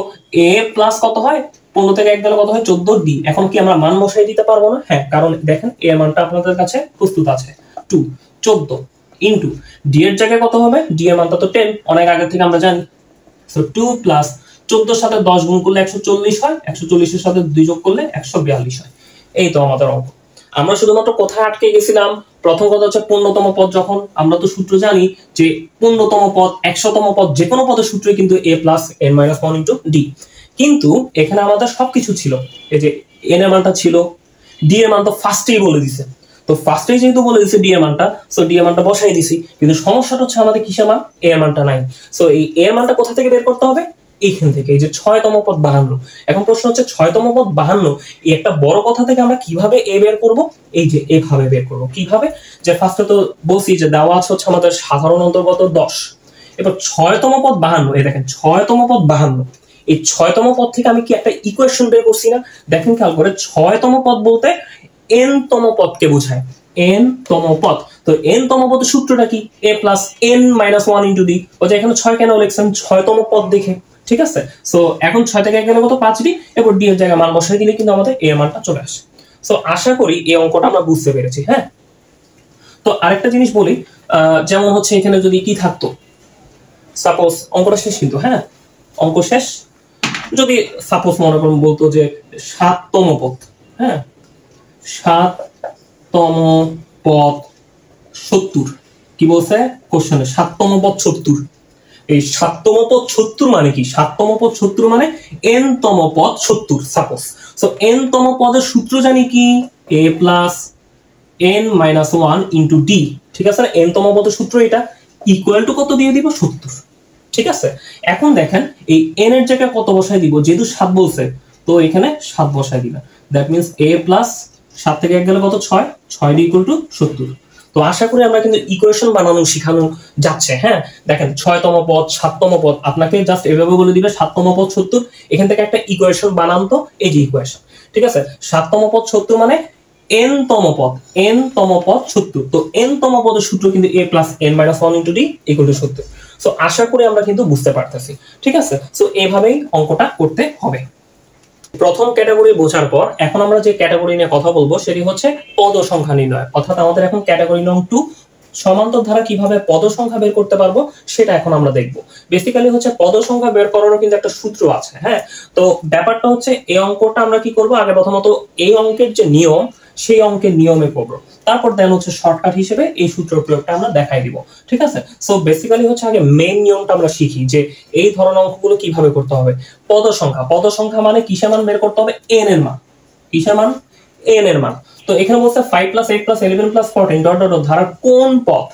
a প্লাস কত হয়, 15 থেকে 1 গেলে কত হয়, 14d। এখন কি আমরা মান বসাই দিতে পারবো না, হ্যাঁ, কারণ দেখেন a এর মানটা আপনাদের কাছে প্রস্তুত আছে, 2, 14 ইনটু d এর জায়গায় কত হবে, d এর মানটা তো 10, অনেক আগে থেকে আমরা জানি। সো 2 প্লাস 14 সাথে 10 গুণ করলে 140 হয়, 140 এর সাথে 2 যোগ করলে 142 হয়। এই তো আমাদের অঙ্ক। আমরা শুধুমাত্র কোথায় আটকে গেছিলাম, প্রথম কথা হচ্ছে 15তম পদ। যখন আমরা তো সূত্র জানি যে 15তম পদ, 100তম পদ, যে কোনো পদের সূত্রই কিন্তু a plus n minus 1 into D. কিন্তু এখানে আমাদের সবকিছু ছিল, এই যে n এর মানটা ছিল, ডি এর মান তো ফার্স্টেই বলে দিছে। তো ফার্স্টেই যেহেতু বলে দিছে ডি এর মানটা, সো ডি এর মানটা বসাই দিছি। কিন্তু সমস্যাটা হচ্ছে আমাদের কিসের মান, a এর মানটা নাই। সো এই a এর মানটা কোথা থেকে বের করতে হবে, এইখান থেকে, এই যে 6তম পদ 52। এখন প্রশ্ন হচ্ছে 6তম পদ 52, এই একটা বড় কথা থেকে আমরা কিভাবে a বের করব, এই যে এভাবে বের করব। কিভাবে, যে ফার্স্টে তো বলছি যে দেওয়া আছে হচ্ছে আমাদের সাধারণ অন্তর্গত 10। এবার 6তম পদ 52, এই দেখেন 6তম পদ 52, এই 6তম পদ থেকে আমি কি একটা ইকুয়েশন বের করছি না, দেখেন খেয়াল করে। 6তম পদ বলতে n তম পদকে বোঝায়, n তম পদ। তো n তম পদের সূত্রটা কি, a plus n minus 1 into D. ও যে এখানে 6 কেন লিখছেন, 6তম পদ দেখে। ঠিক আছে, সো এখন 6 থেকে 1 গেলে কত, 5d। এবার d এর জায়গায় মান বসাই দিলে কিন্তু আমাদের a এর মানটা চলে আসে। সো আশা করি এই অঙ্কটা আমরা বুঝতে পেরেছি। হ্যাঁ, তো আরেকটা জিনিস বলি, যেমন হচ্ছে এখানে যদি কি থাকতো, সাপোজ অঙ্কটা শেষ কিন্তু, হ্যাঁ অঙ্ক শেষ, যদি সাপোজ মনে করুন বলতো যে 7তম পদ, হ্যাঁ 7তম পদ 70, কি বলছে কোশ্চেনে, 7তম পদ 70। এই 7তম পদ 70 মানে কি, 7তম পদ 70 মানে n তম পদ 70 সাপোজ। সো n তম পদের সূত্র জানি কি, a plus n minus 1 into D. ঠিক আছে, n তম পদের সূত্র এটা, ইকুয়াল টু কত দিয়ে দিব, 70। ঠিক আছে, এখন দেখেন এই n এর জায়গায় কত বসাই দিব, যেহেতু 7 বলছে তো এখানে 7 বসাই দিবেন। দ্যাট মিন্স a প্লাস 7 থেকে 1 গেলে কত, 6, 6d ইকুয়াল টু 70। তো আশা করি আমরা কিন্তু ইকুয়েশন বানানো শেখানো যাচ্ছে। হ্যাঁ, দেখেন 6তম পদ 7তম পদ আপনাকে জাস্ট এভাবে বলে দিবে 7তম পদ 70, এখান থেকে একটা ইকুয়েশন বানান তো, এই যে ইকুয়েশন। ঠিক আছে, 7তম পদ 70 মানে n তম পদ 70। তো n তম পদের সূত্র কিন্তু a + n - 1 * d = 70। সো আশা করি আমরা কিন্তু বুঝতে পারতেছি। ঠিক আছে, সো এইভাবেই অঙ্কটা করতে হবে। প্রথম ক্যাটাগরি বোঝার পর এখন আমরা যে ক্যাটাগরি নিয়ে কথা বলবো সেটি হচ্ছে পদ সংখ্যা নির্ণয়। অর্থাৎ আমাদের এখন ক্যাটাগরি নং 2 সমান্তর ধারা কিভাবে পদ সংখ্যা বের করতে পারবো সেটা এখন আমরা দেখব। বেসিক্যালি হচ্ছে পদ সংখ্যা বের করারও কিন্তু একটা সূত্র আছে। হ্যাঁ, তো ব্যাপারটা হচ্ছে এই অঙ্কটা আমরা কি করব, আগে প্রথমত এই অঙ্কের যে নিয়ম সেই অঙ্কের নিয়মে করব, তারপর দেন হচ্ছে শর্টকাট হিসেবে এই সূত্র প্রয়োগটা আমরা দেখাই দিব। ঠিক আছে, সো বেসিক্যালি হচ্ছে আগে মেইন নিয়মটা আমরা শিখি যে এই ধরনের অঙ্কগুলো কিভাবে করতে হবে। পদ সংখ্যা মানে কিসের মান বের করতে হবে, n এর মান। কিসের মান, n এর মান। তো এখানে বলছে 5 + 8 + 11 + 14 ডট ডট ধারার কোন পদ,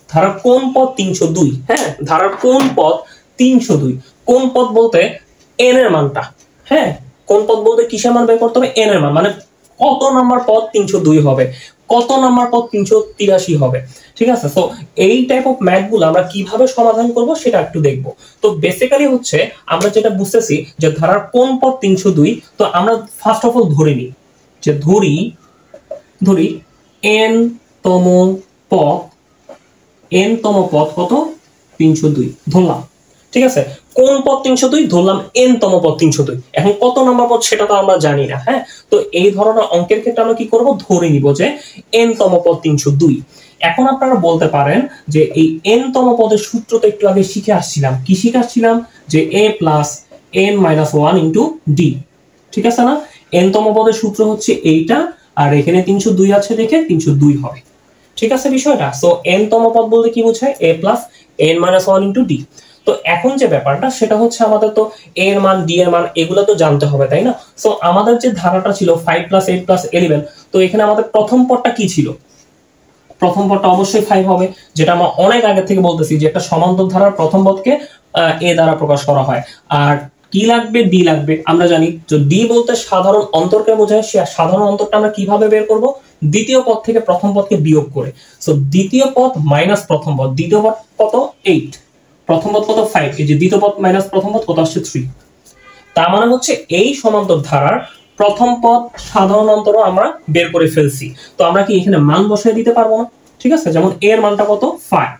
ধারার কোন পদ 302। হ্যাঁ, ধারার কোন পদ 302। কোন পদ বলতে n এর মানটা। হ্যাঁ, কোন পদ বলতে কিসের মান বের করতে হবে, n এর মান, মানে কত নাম্বার পদ 302 হবে, কত নাম্বার পদ 383 হবে। ঠিক আছে, সো এই টাইপ অফ ম্যাথগুলো আমরা কিভাবে সমাধান করব সেটা একটু দেখব। তো বেসিক্যালি হচ্ছে আমরা যেটা বুঝতেছি যে ধারার কোন পদ 302, তো আমরা ফার্স্ট অফ অল ধরে নিই যে ধরি n তম পদ কত, 302 ধরলাম। ঠিক আছে, কোন পদ 302 ধরলাম, n তম পদ 302। এখন কত নাম্বার পদ সেটা তো আমরা জানি না। হ্যাঁ, তো এই ধরনের অঙ্কের ক্ষেত্রে আমরা কি করব, ধরে নিব যে n তম পদ 302। এখন আপনারা বলতে পারেন যে এই n তম পদের সূত্র তো একটু আগে শিখে আসছিলাম। কি শিখে আসছিলাম, যে a + n - 1 * d। ঠিক আছে না, n তম পদের সূত্র হচ্ছে এইটা, আর এখানে 302 আছে দেখে 302 হবে। ঠিক আছে বিষয়টা। সো n তম পদ বলতে কি বোঝায়, a + n - 1 * d। তো এখন যে ব্যাপারটা সেটা হচ্ছে আমাদের তো a এর মান d এর মান এগুলো তো জানতে হবে, তাই না? সো আমাদের যে ধারাটা ছিল 5 + 8 + 11, তো এখানে আমাদের প্রথম পদটা কি ছিল, প্রথম পদটা অবশ্যই 5 হবে, যেটা আমরা অনেক আগে থেকে বলতেছি যে একটা সমান্তর ধারার প্রথম পদকে a দ্বারা প্রকাশ করা হয়। আর কি লাগবে, d লাগবে। আমরা জানি যে d বলতে সাধারণ অন্তরকে বোঝায়। সে সাধারণ অন্তরটা আমরা কিভাবে বের করব, দ্বিতীয় পদ থেকে প্রথম পদকে বিয়োগ করে। সো দ্বিতীয় পদ মাইনাস প্রথম পদ, দ্বিতীয় পদ কত 8, প্রথম পদ কত 5, এই যে দ্বিতীয় পদ মাইনাস প্রথম পদ কত আসছে 3। তার মানে হচ্ছে এই সমান্তর ধারার প্রথম পদ সাধারণ অন্তরও আমরা বের করে ফেলছি। তো আমরা কি এখানে মান বসায় দিতে পারবো না? ঠিক আছে, যেমন a এর মানটা কত 5।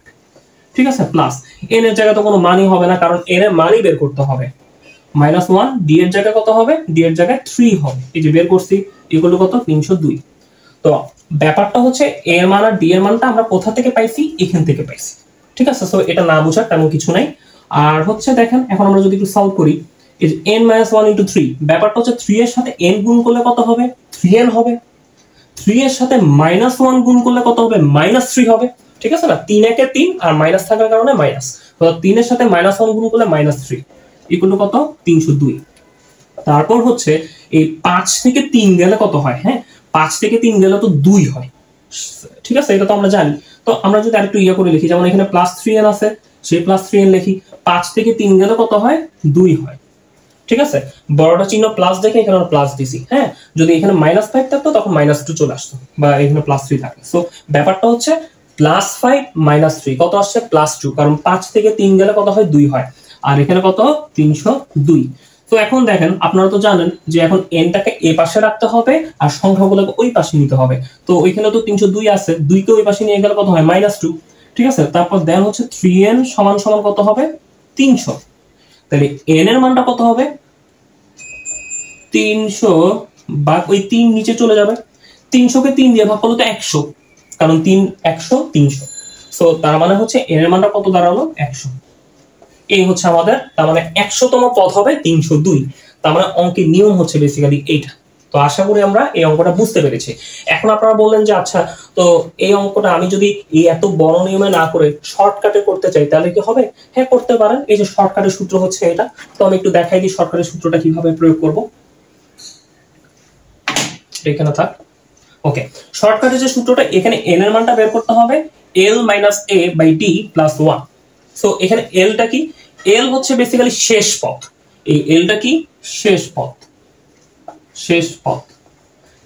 ঠিক আছে, প্লাস n এর জায়গায় তো কোনো মানই হবে না, কারণ n এর মানই বের করতে হবে। -1 d এর জায়গায় কত হবে, d এর জায়গায় 3 হবে, এই যে বের করছি, ইকুয়াল টু কত 302। তো ব্যাপারটা হচ্ছে a এর মান আর d এর মানটা আমরা কোথা থেকে পাইছি, এখান থেকে পাইছি। ঠিক আছে, সো এটা না বোঝার তেমন কিছু নাই। আর হচ্ছে দেখেন এখন আমরা যদি একটু সলভ করি, এই n - 1 * 3, ব্যাপারটা হচ্ছে 3 এর সাথে n গুণ করলে কত হবে, 3n হবে। 3 এর সাথে -1 গুণ করলে কত হবে, -3 হবে। ঠিক আছে না, 3 একে 3 আর মাইনাস থাকার কারণে মাইনাস, তো 3 এর সাথে -1 গুণ করলে -3 ইকুয়াল টু কত 302। তারপর হচ্ছে এই 5 থেকে 3 গেলে কত হয়, হ্যাঁ 5 থেকে 3 গেলে তো 2 হয়। ঠিক আছে, এটা তো আমরা জানি। তো আমরা যদি আরেকটু ইয়া করে লিখি, যেমন এখানে +3n আছে, সেই +3n লিখি, 5 থেকে 3 গেলে কত হয়, 2 হয়। ঠিক আছে, বড়টা চিহ্ন প্লাস দেখে এখানে আমরা প্লাস দিছি। হ্যাঁ, যদি এখানে -5 থাকতো তখন -2 চলে আসতো, বা এখানে +3 থাকে। সো ব্যাপারটা হচ্ছে +5 - 3 কত আসছে, +2, কারণ 5 থেকে 3 গেলে কত হয়, 2 হয়। আর এখানে কত 302। তো এখন দেখেন, আপনারা তো জানেন যে এখন n-টাকে এই পাশে রাখতে হবে আর সংখ্যাগুলোকে ওই পাশে নিতে হবে। তো ওইখানে তো 302 আছে, 2 কে ওই পাশে নিয়ে গেলে কত হয়, -2। ঠিক আছে, তারপর দেন হচ্ছে 3n = কত হবে, 300। তাহলে n এর মানটা কত হবে, 300 ভাগ ওই 3 নিচে চলে যাবে, 300 কে 3 দিয়ে ভাগ করলে তো 100, কারণ 3 100 300। সো তার মানে হচ্ছে n এর মানটা কত দাঁড়ালো, 100। এই হচ্ছে আমাদের, তার মানে 100তম পদ হবে 302। তার মানে অঙ্কের নিয়ম হচ্ছে বেসিক্যালি এইটা। তো আশা করি আমরা এই অঙ্কটা বুঝতে পেরেছি। এখন আপনারা বললেন যে আচ্ছা, তো এই অঙ্কটা আমি যদি এই এত বড় নিয়মে না করে শর্টকাটে করতে চাই তাহলে কি হবে? হ্যাঁ, করতে পারেন। এই যে শর্টকাটের সূত্র হচ্ছে এটা। তো আমি একটু দেখাই দিই শর্টকাটের সূত্রটা কিভাবে প্রয়োগ করব। এখানে থাক। ওকে, শর্টকাটের যে সূত্রটা, এখানে n এর মানটা বের করতে হবে l - a/d + 1। সো এখানে l টা কি, l হচ্ছে বেসিক্যালি শেষ পদ। এই l টা কি, শেষ পদ, শেষ পদ।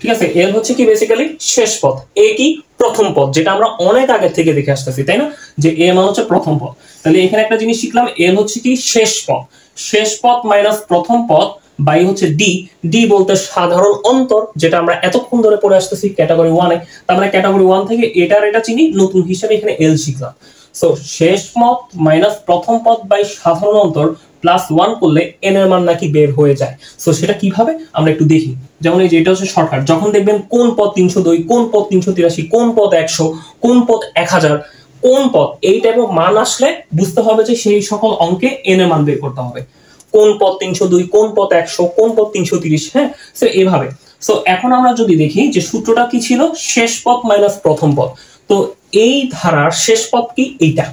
ঠিক আছে, এল হচ্ছে কি বেসিক্যালি শেষ পদ, এ কি প্রথম পদ, যেটা আমরা অনেক আগে থেকে দেখে আসতেছি, তাই না, যে এ মানে হচ্ছে প্রথম পদ। তাহলে এখানে একটা জিনিস শিখলাম, এল হচ্ছে কি শেষ পদ, শেষ পদ মাইনাস প্রথম পদ বাই হচ্ছে ডি, ডি বলতে সাধারণ অন্তর, যেটা আমরা এতক্ষণ ধরে পড়ে আসতেছি ক্যাটাগরি 1 এ। তার মানে ক্যাটাগরি 1 থেকে এটার এটা চিনি, নতুন হিসেবে এখানে এল শিখলাম। সো শেষ পদ মাইনাস প্রথম পদ বাই সাধারণ অন্তর প্লাস 1 করলে এন এর মান নাকি বের হয়ে যায়। সো সেটা কিভাবে আমরা একটু দেখি। যেমন এই যে এটা হচ্ছে শর্টকাট, যখন দেখবেন কোন পদ 302, কোন পদ 383, কোন পদ 100, কোন পদ 1000, কোন পদ এই টাইপের মান আসলে বুঝতে হবে যে সেই সকল অঙ্কে এন এর মান বের করতে হবে। কোন পদ 302, কোন পদ 100, কোন পদ 330, হ্যাঁ, সো এইভাবে। সো এখন আমরা যদি দেখি যে সূত্রটা কি ছিল, শেষ পদ মাইনাস প্রথম পদ। তো এই ধারার শেষ পদ কি এইটা,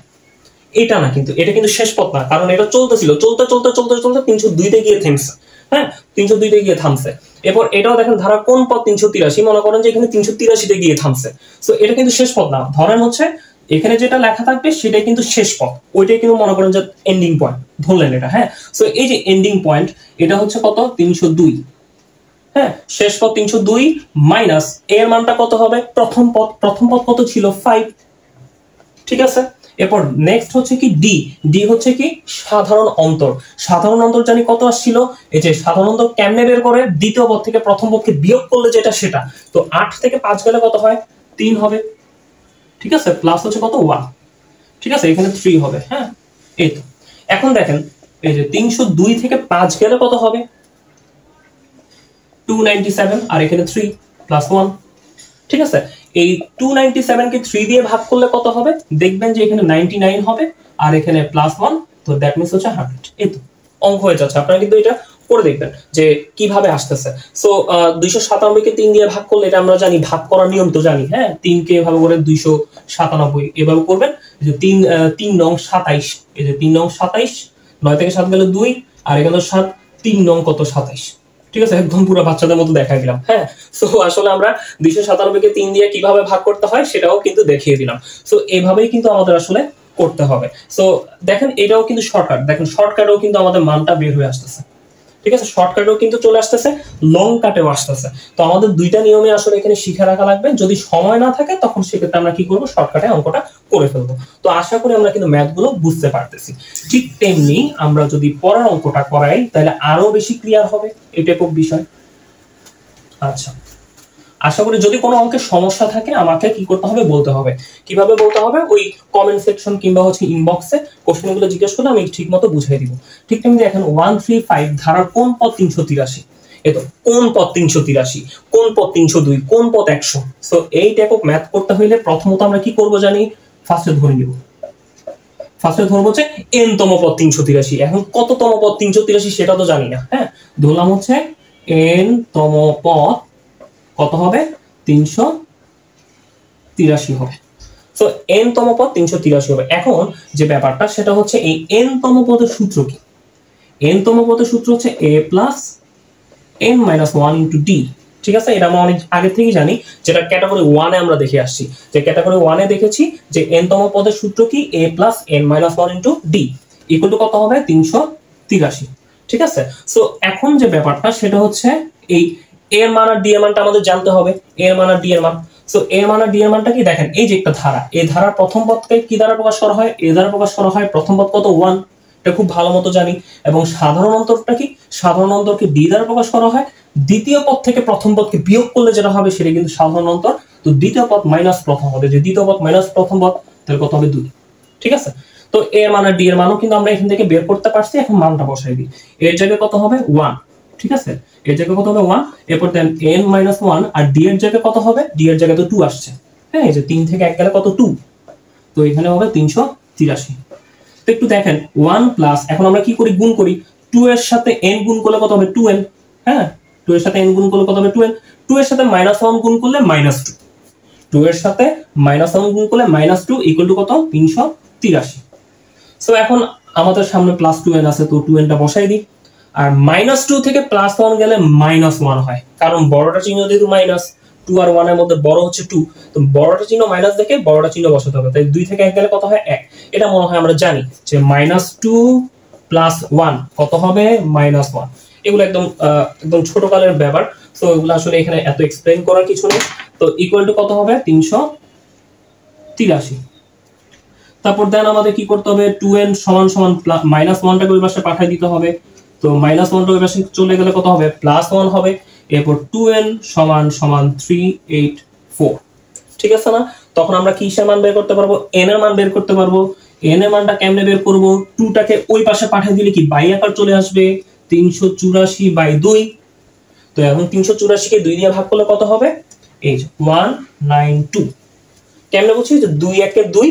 এটা না, কিন্তু এটা কিন্তু শেষ পদ না, কারণ এটা চলতেছিল, চলতে চলতে চলতে চলতে 302 তে গিয়ে থামছে, হ্যাঁ, 302 তে গিয়ে থামছে। এরপর এটাও দেখেন ধারা কোন পদ 383, মনে করেন যে এখানে 383 তে গিয়ে থামছে। সো এটা কিন্তু শেষ পদ না, ধরেন হচ্ছে এখানে যেটা লেখা থাকবে সেটাই কিন্তু শেষ পদ, ওইটাই কিন্তু মনে করেন যে এন্ডিং পয়েন্ট ধরলেন এটা, হ্যাঁ। সো এই যে এন্ডিং পয়েন্ট, এটা হচ্ছে কত 302, হ্যাঁ, শেষ পদ 302 মাইনাস এর মানটা কত হবে প্রথম পদ, প্রথম পদ কত ছিল 5, ঠিক আছে। এরপর নেক্সট হচ্ছে কি ডি, ডি হচ্ছে কি সাধারণ অন্তর, সাধারণ অন্তর জানি কত আসছিল, এই যে সাধারণ অন্তর কেমনে বের করে, দ্বিতীয় পদ থেকে প্রথম পদকে বিয়োগ করলে যেটা সেটা, তো 8 থেকে 5 গেলে কত হয় 3 হবে, ঠিক আছে, প্লাস হচ্ছে কত 1, ঠিক আছে, এখানে 3 হবে, হ্যাঁ। এই তো এখন দেখেন এই যে 302 থেকে 5 গেলে কত হবে 297, আর এখানে 3 প্লাস 1, ঠিক আছে। এই 297 কে 3 দিয়ে ভাগ করলে কত হবে, দেখবেন যে এখানে 99 হবে, আর এখানে প্লাস 1, তো দ্যাট মিন্স হচ্ছে 100। এই তো অঙ্ক হয়ে যাচ্ছে, আপনারা কিন্তু এটা করে দেখবেন যে কিভাবে আসতেছে। সো 297 কে 3 দিয়ে ভাগ করলে, এটা আমরা জানি ভাগ করার নিয়ম তো জানি, হ্যাঁ, 3 কে এভাবে করে 297 এভাবে করবেন, যে 3 নং 27, এই যে 3 নং 27, 9 থেকে 7 গেলে 2, আর এখানে 7, 3 নং কত 27, ঠিক আছে, একদম পুরো বাচ্চাদের মতো দেখাই দিলাম, হ্যাঁ। সো আসলে আমরা 297 কে 3 দিয়ে কিভাবে ভাগ করতে হয় সেটাও কিন্তু দেখিয়ে দিলাম। সো এইভাবেই কিন্তু আমাদের আসলে করতে হবে। সো দেখেন এটাও কিন্তু শর্টকাট, দেখেন শর্টকাটেও কিন্তু আমাদের মানটা বের হয়ে আসতেছে, ঠিক আছে, শর্টকাটেও কিন্তু চলে আসতেছে, লং কাটেও আসতেছে। তো আমাদের দুইটা নিয়মে আসলে এখানে শিখে রাখা লাগবে, যদি সময় না থাকে তখন সেক্ষেত্রে আমরা কি করবো, শর্টকাটে অঙ্কটা করে ফেলবো। তো আশা করি আমরা কিন্তু ম্যাথ গুলো বুঝতে পারতেছি। ঠিক তেমনি আমরা যদি পরের অঙ্কটা করাই তাহলে আরো বেশি ক্লিয়ার হবে এই টাইপ অফ বিষয়। আচ্ছা, আশা করি যদি কোনো অঙ্কের সমস্যা থাকে আমাকে কি করতে হবে বলতে হবে। কিভাবে বলতে হবে, ওই কমেন্ট সেকশন কিংবা হচ্ছে ইনবক্সে কোশ্চেনগুলো জিজ্ঞেস করলে আমি ঠিকমতো বুঝিয়ে দিব। ঠিক তেমনি দেখেন 135 ধারার কোন পদ 383, এই তো কোন পদ 383, কোন পদ 302, কোন পদ 100। সো এই টাইপ অফ ম্যাথ করতে হইলে প্রথমত আমরা কি করব জানি, ফার্স্টে ধরে নিব, ফার্স্টে ধরবো হচ্ছে n তম পদ 383। এখন কততম পদ 383 সেটা তো জানি না, হ্যাঁ, ধরলাম হচ্ছে n তম পদ কত হবে 383 হবে। সো n তম পদ 383 হবে। এখন যে ব্যাপারটা সেটা হচ্ছে এই n তম পদের সূত্র কি, n তম পদের সূত্র হচ্ছে a plus n minus 1 into d, ঠিক আছে। এটা আমরা অনেক আগে থেকেই জানি, যেটা ক্যাটাগরি 1 এ আমরা দেখে আসছি, যে ক্যাটাগরি 1 এ দেখেছি যে n তম পদের সূত্র কি a plus n minus 1 into d equal to কত হবে 383, ঠিক আছে। সো এখন যে ব্যাপারটা সেটা হচ্ছে এই এর মান আর ডি এর মানটা আমাদের জানতে হবে, এর মান আর ডি এর মান। সো এর মান আর ডি এর মানটা কি, দেখেন এই যে একটা ধারা, এই ধারার প্রথম পদকে কি দ্বারা প্রকাশ করা হয়, এ দ্বারা প্রকাশ করা হয়, প্রথম পদ কত 1, এটা খুব ভালো মতো জানি। এবং সাধারণ অন্তরটা কি, সাধারণ অন্তরকে ডি দ্বারা প্রকাশ করা হয়, দ্বিতীয় পদ থেকে প্রথম পদকে বিয়োগ করলে যেটা হবে সেটা কিন্তু সাধারণ অন্তর। তো দ্বিতীয় পদ মাইনাস প্রথম পদ, যে দ্বিতীয় পদ মাইনাস প্রথম পদ, তাহলে কত হবে 2, ঠিক আছে। তো এর মান আর ডি এর মানও কিন্তু আমরা এখান থেকে বের করতে পারছি, এখন মানটা বসাই দিই। এর জায়গায় কত হবে 1, ঠিক আছে, এর জায়গায় কত হবে 1, এরপর দেন n মাইনাস 1, আর ডি এর জায়গায় কত হবে, ডি এর জায়গায় তো 2 আসছে, হ্যাঁ, এই যে 3 থেকে 1 গেলে কত 2, তো এখানে হবে 383। তো একটু দেখেন 1 প্লাস, এখন আমরা কি করি, গুণ করি, 2 এর সাথে n গুণ করলে কত হবে 2n, হ্যাঁ, 2 এর সাথে n গুণ করলে কত হবে 2n, 2 এর সাথে মাইনাস 1 গুণ করলে মাইনাস 2, 2 এর সাথে মাইনাস 1 গুণ করলে মাইনাস 2 ইকুয়াল টু কত 383। সো এখন আমাদের সামনে প্লাস 2n আছে, তো 2n টা বসাই দিই। আর মাইনাস 2 থেকে প্লাস 1 গেলে মাইনাস 1 হয়, কারণ বড়টা চিহ্ন যেহেতু মাইনাস, 2 আর 1 এর মধ্যে বড় হচ্ছে 2, তো বড়টা চিহ্ন মাইনাস দেখে বড়টা চিহ্ন বসাতে হবে। তাই 2 থেকে 1 গেলে কত হয় 1, এটা মনে হয় আমরা জানি যে মাইনাস 2 প্লাস 1 কত হবে মাইনাস 1। এগুলো একদম একদম ছোটকালের ব্যাপার। তো এগুলো আসলে এখানে এত এক্সপ্লেইন করার কিছু নেই। তো ইকুয়াল টু কত হবে 383। তারপর দেন আমাদের কি করতে হবে 2n সমান সমান -1টাকে ওই পাশে পাঠিয়ে দিতে হবে। তো -1টা ওই পাশে চলে গেলে কত হবে +1 হবে। এরপর 2n সমান সমান 384। ঠিক আছে না? তখন আমরা কিসের মান বের করতে পারবো n এর মান বের করতে পারবো। n এর মানটা কেমনে বের করব 2টাকে ওই পাশে পাঠিয়ে দিলে কি বাই আকার চলে আসবে 384/2। তো এখন 384 কে 2 দিয়ে ভাগ করলে কত হবে এই যে 192। কেমনে বলছি যে 2 1 2,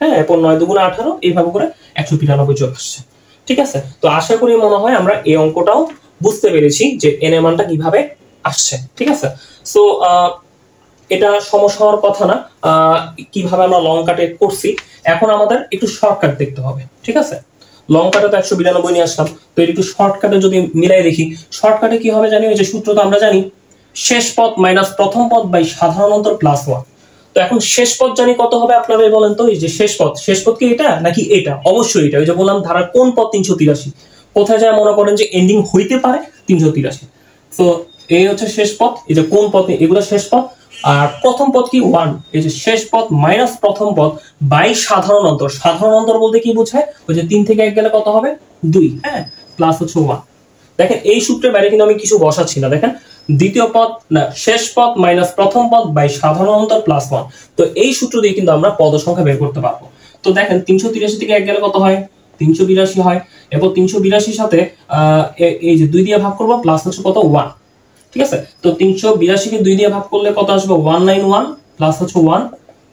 হ্যাঁ, এরপর 9 2 18 এইভাবে করে 195 চলে আসছে। ঠিক আছে? তো আশা করি মনে হয় আমরা এই অঙ্কটাও বুঝতে পেরেছি যে n এর মানটা কিভাবে আসছে। ঠিক আছে? সো এটা সমস্যা হওয়ার কথা না। কিভাবে আমরা লং কাটে করছি, এখন আমাদের একটু শর্টকাট দেখতে হবে। ঠিক আছে? লং কাটে তো 192 নিয়ে আসলাম, তো একটু শর্টকাটে যদি মিলাই দেখি, শর্টকাটে কি হবে জানি, ওই যে সূত্র তো আমরা জানি, শেষ পদ মাইনাস প্রথম পদ বাই সাধারণ অন্তর +1। তো এখন শেষ পদ জানি কত হবে আপনারাই বলেন তো। এই যে শেষ পদ কি এটা নাকি এটা? অবশ্যই এটা। ওই যে বললাম ধারার কোন পদ 383, কোথায় যায় মনে করেন যে এন্ডিং হইতে পারে 383। তো এই হচ্ছে শেষ পদ, এই যে কোন পদ, এগুলো শেষ পদ। আর প্রথম পদ কি 1, এই যে শেষ পদ মাইনাস প্রথম পদ বাই সাধারণ অন্তর। সাধারণ অন্তর বলতে কি বোঝায়, ওই যে 3 থেকে 1 গেলে কত হবে 2, হ্যাঁ, প্লাস হচ্ছে 1। দেখেন এই সূত্রের বাইরে কিন্তু আমি কিছু বসাচ্ছি না। দেখেন দ্বিতীয় পদ না শেষ পদ মাইনাস প্রথম পদ বাই সাধারণ অন্তর +1। তো এই সূত্র দিয়ে কিন্তু আমরা পদ সংখ্যা বের করতে পারবো। তো দেখেন 383 থেকে 1 গেলে কত হয় 382 হয়। এরপর 382 সাথে এই যে 2 দিয়ে ভাগ করব, প্লাস হচ্ছে কত 1। ঠিক আছে? তো 382 কে 2 দিয়ে ভাগ করলে কত আসবে 191, প্লাস হচ্ছে 1।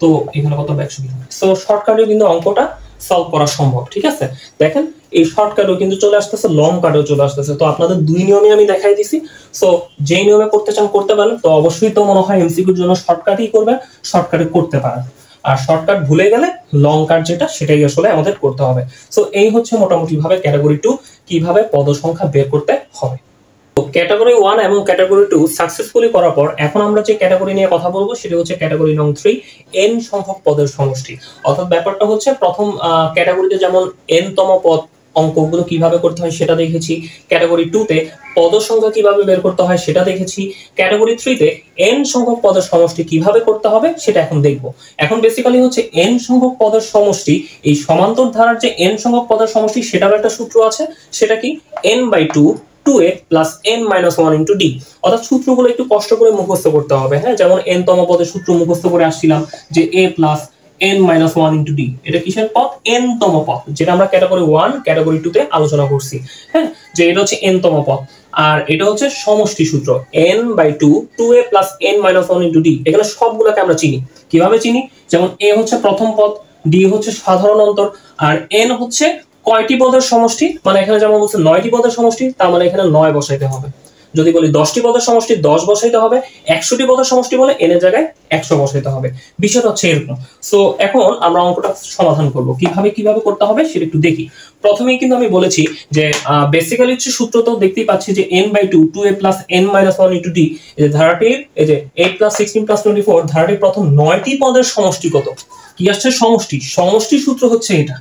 তো এখানে কত হবে 192। সো শর্টকাটে কিন্তু অঙ্কটা সলভ করা সম্ভব। ঠিক আছে? দেখেন এই শর্টকাটেও কিন্তু চলে আসতেছে, লং কাটেও চলে আসতেছে। তো আপনাদের দুই নিয়মে আমি দেখাই দিছি। সো যে নিয়মে করতে চান করতে পারেন। তো অবশ্যই তো মনে হয় এমসিকিউর জন্য শর্টকাটই করবেন, শর্টকাটে করতে পারেন। আর শর্টকাট ভুলে গেলে লং কাট যেটা সেটাই আসলে আমাদের করতে হবে। সো এই হচ্ছে মোটামুটি ভাবে ক্যাটাগরি 2 কিভাবে পদ সংখ্যা বের করতে হবে। ক্যাটাগরি 1 এবং ক্যাটাগরি 2 সাকসেসফুলি করার পর এখন আমরা যে ক্যাটাগরি নিয়ে কথা বলবো সেটা হচ্ছে ক্যাটাগরি নং 3, n সংখ্যক পদের সমষ্টি। অর্থাৎ ব্যাপারটা হচ্ছে প্রথম ক্যাটাগরিতে যেমন n তম পদ অঙ্কগুলো কিভাবে করতে হয় সেটা দেখেছি। ক্যাটাগরি 2 তে পদ সংখ্যা কিভাবে বের করতে হয় সেটা দেখেছি। ক্যাটাগরি 3 তে n সংখ্যক পদের সমষ্টি কিভাবে করতে হবে সেটা এখন দেখব। এখন বেসিক্যালি হচ্ছে n সংখ্যক পদের সমষ্টি, এই সমান্তর ধারার যে n সংখ্যক পদের সমষ্টি সেটার একটা সূত্র আছে। সেটা কি n/2 2a plus n minus 1 into d। অর্থাৎ সূত্রগুলো একটু কষ্ট করে মুখস্থ করতে হবে। হ্যাঁ, যেমন n তম পদের সূত্র মুখস্থ করে আসছিলাম যে a plus n minus 1 into d। এটা কিসের পদ? n তম পদ, যেটা আমরা ক্যাটাগরি 1 ক্যাটাগরি 2 তে আলোচনা করছি। হ্যাঁ, যে এটা হচ্ছে n তম পদ। আর এটা হচ্ছে সমষ্টি সূত্র n/2 2a plus n minus 1 into d। এখানে সবগুলোকে আমরা চিনি। কিভাবে চিনি? যেমন a হচ্ছে প্রথম পদ, d হচ্ছে সাধারণ অন্তর, আর n হচ্ছে কয়টি পদের সমষ্টি। মানে এখানে যেমন বলছে 9টি পদের সমষ্টি, তার মানে এখানে 9 বসাইতে হবে। যদি বলি 10টি পদের সমষ্টি 10 বসাইতে হবে। 100টি পদের সমষ্টি বলে n এর জায়গায় 100 বসাইতে হবে। বিষয়টা হচ্ছে এরকম। সো এখন আমরা অঙ্কটা সমাধান করব। কিভাবে করতে হবে সেটা একটু দেখি। প্রথমেই কিন্তু আমি বলেছি যে বেসিক্যালি হচ্ছে সূত্র তো দেখতেই পাচ্ছি যে n/2 2a plus n minus 1 into d। এই যে ধারাটির এই যে 8 plus 16 plus 24 ধারাটির প্রথম 9টি পদের সমষ্টি কত? কি আসছে? সমষ্টি সূত্র হচ্ছে এটা।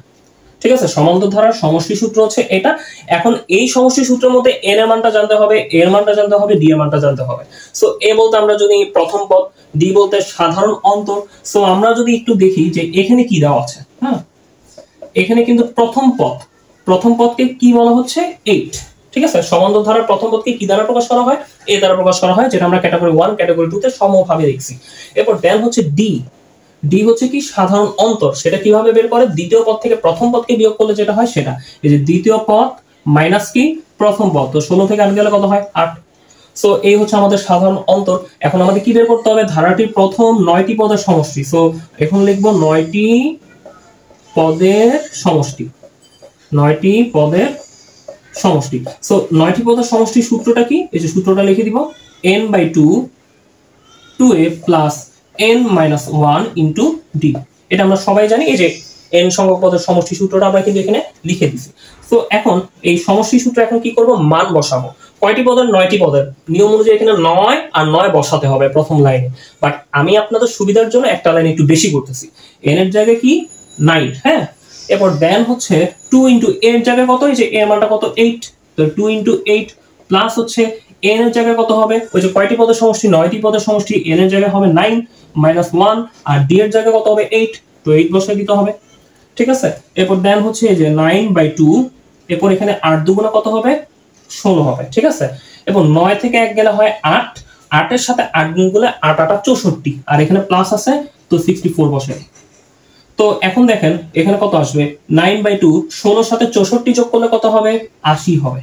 ঠিক আছে? সমান্তর ধারার সমষ্টি সূত্র হচ্ছে এটা। এখন এই সমষ্টি সূত্রের মধ্যে n এর মানটা জানতে হবে, a এর মানটা জানতে হবে, d এর মানটা জানতে হবে। সো a বলতে আমরা যদি প্রথম পদ, d বলতে সাধারণ অন্তর। সো আমরা যদি একটু দেখি যে এখানে কি দেওয়া আছে। হ্যাঁ, এখানে কিন্তু প্রথম পদকে কি বলা হচ্ছে 8। ঠিক আছে? সমান্তর ধারার প্রথম পদকে কি দ্বারা প্রকাশ করা হয়? a দ্বারা প্রকাশ করা হয়, যেটা আমরা ক্যাটাগরি 1 ক্যাটাগরি 2 তে সমভাবে দেখছি। এরপর দেন হচ্ছে d হচ্ছে কি সাধারণ অন্তর। সেটা কিভাবে বের করে? দ্বিতীয় পদ থেকে প্রথম পদকে বিয়োগ করলে যেটা হয় সেটা। এই যে দ্বিতীয় পদ মাইনাস কি প্রথম পদ, তো 16 থেকে 8 গেলে কত হয় 8। সো এই হচ্ছে আমাদের সাধারণ অন্তর। এখন আমাদের কি বের করতে হবে? ধারাটির প্রথম 9টি পদের সমষ্টি। সো এখন লিখবো 9টি পদের সমষ্টি। 9টি পদের সমষ্টি। সো 9টি পদের সমষ্টির সূত্রটা কি? এই যে সূত্রটা লিখে দিব n/2 2a plus n minus 1 into d। এটা আমরা সবাই জানি। এই যে n সংখ্যক পদের সমষ্টি সূত্রটা আমরা কিন্তু এখানে লিখে দিছি। তো এখন এই সমষ্টি সূত্র এখন কি করব? মান বসাবো। কয়টি পদের? 9টি পদের। নিয়ম অনুযায়ী এখানে 9 আর 9 বসাতে হবে প্রথম লাইনে। বাট আমি আপনাদের সুবিধার জন্য একটা লাইন একটু বেশি করতেছি। n এর জায়গায় কি 9। হ্যাঁ, এরপর দেন হচ্ছে 2 into a এর জায়গায় কত? এই যে a এর মানটা কত 8। তো 2 into 8 প্লাস হচ্ছে n এর জায়গায় কত হবে, ওই যে কয়টি পদের সমষ্টি, 9টি পদের সমষ্টি, n এর জায়গায় হবে 9 মাইনাস 1, আর d এর জায়গায় কত হবে 8, তো 8 বসাই দিতে হবে। ঠিক আছে, এরপর দেন হচ্ছে এই যে 9/2, এরপর এখানে 8 দুগুণে কত হবে 16 হবে। ঠিক আছে, এবং 9 থেকে 1 গেলে হয় 8, 8 এর সাথে 8 গুণ করলে 8 8 64, আর এখানে প্লাস আছে তো 64 বসাই। তো এখন দেখেন এখানে কত আসবে, 9/2, 16 সাথে 64 যোগ করলে কত হবে 80 হবে।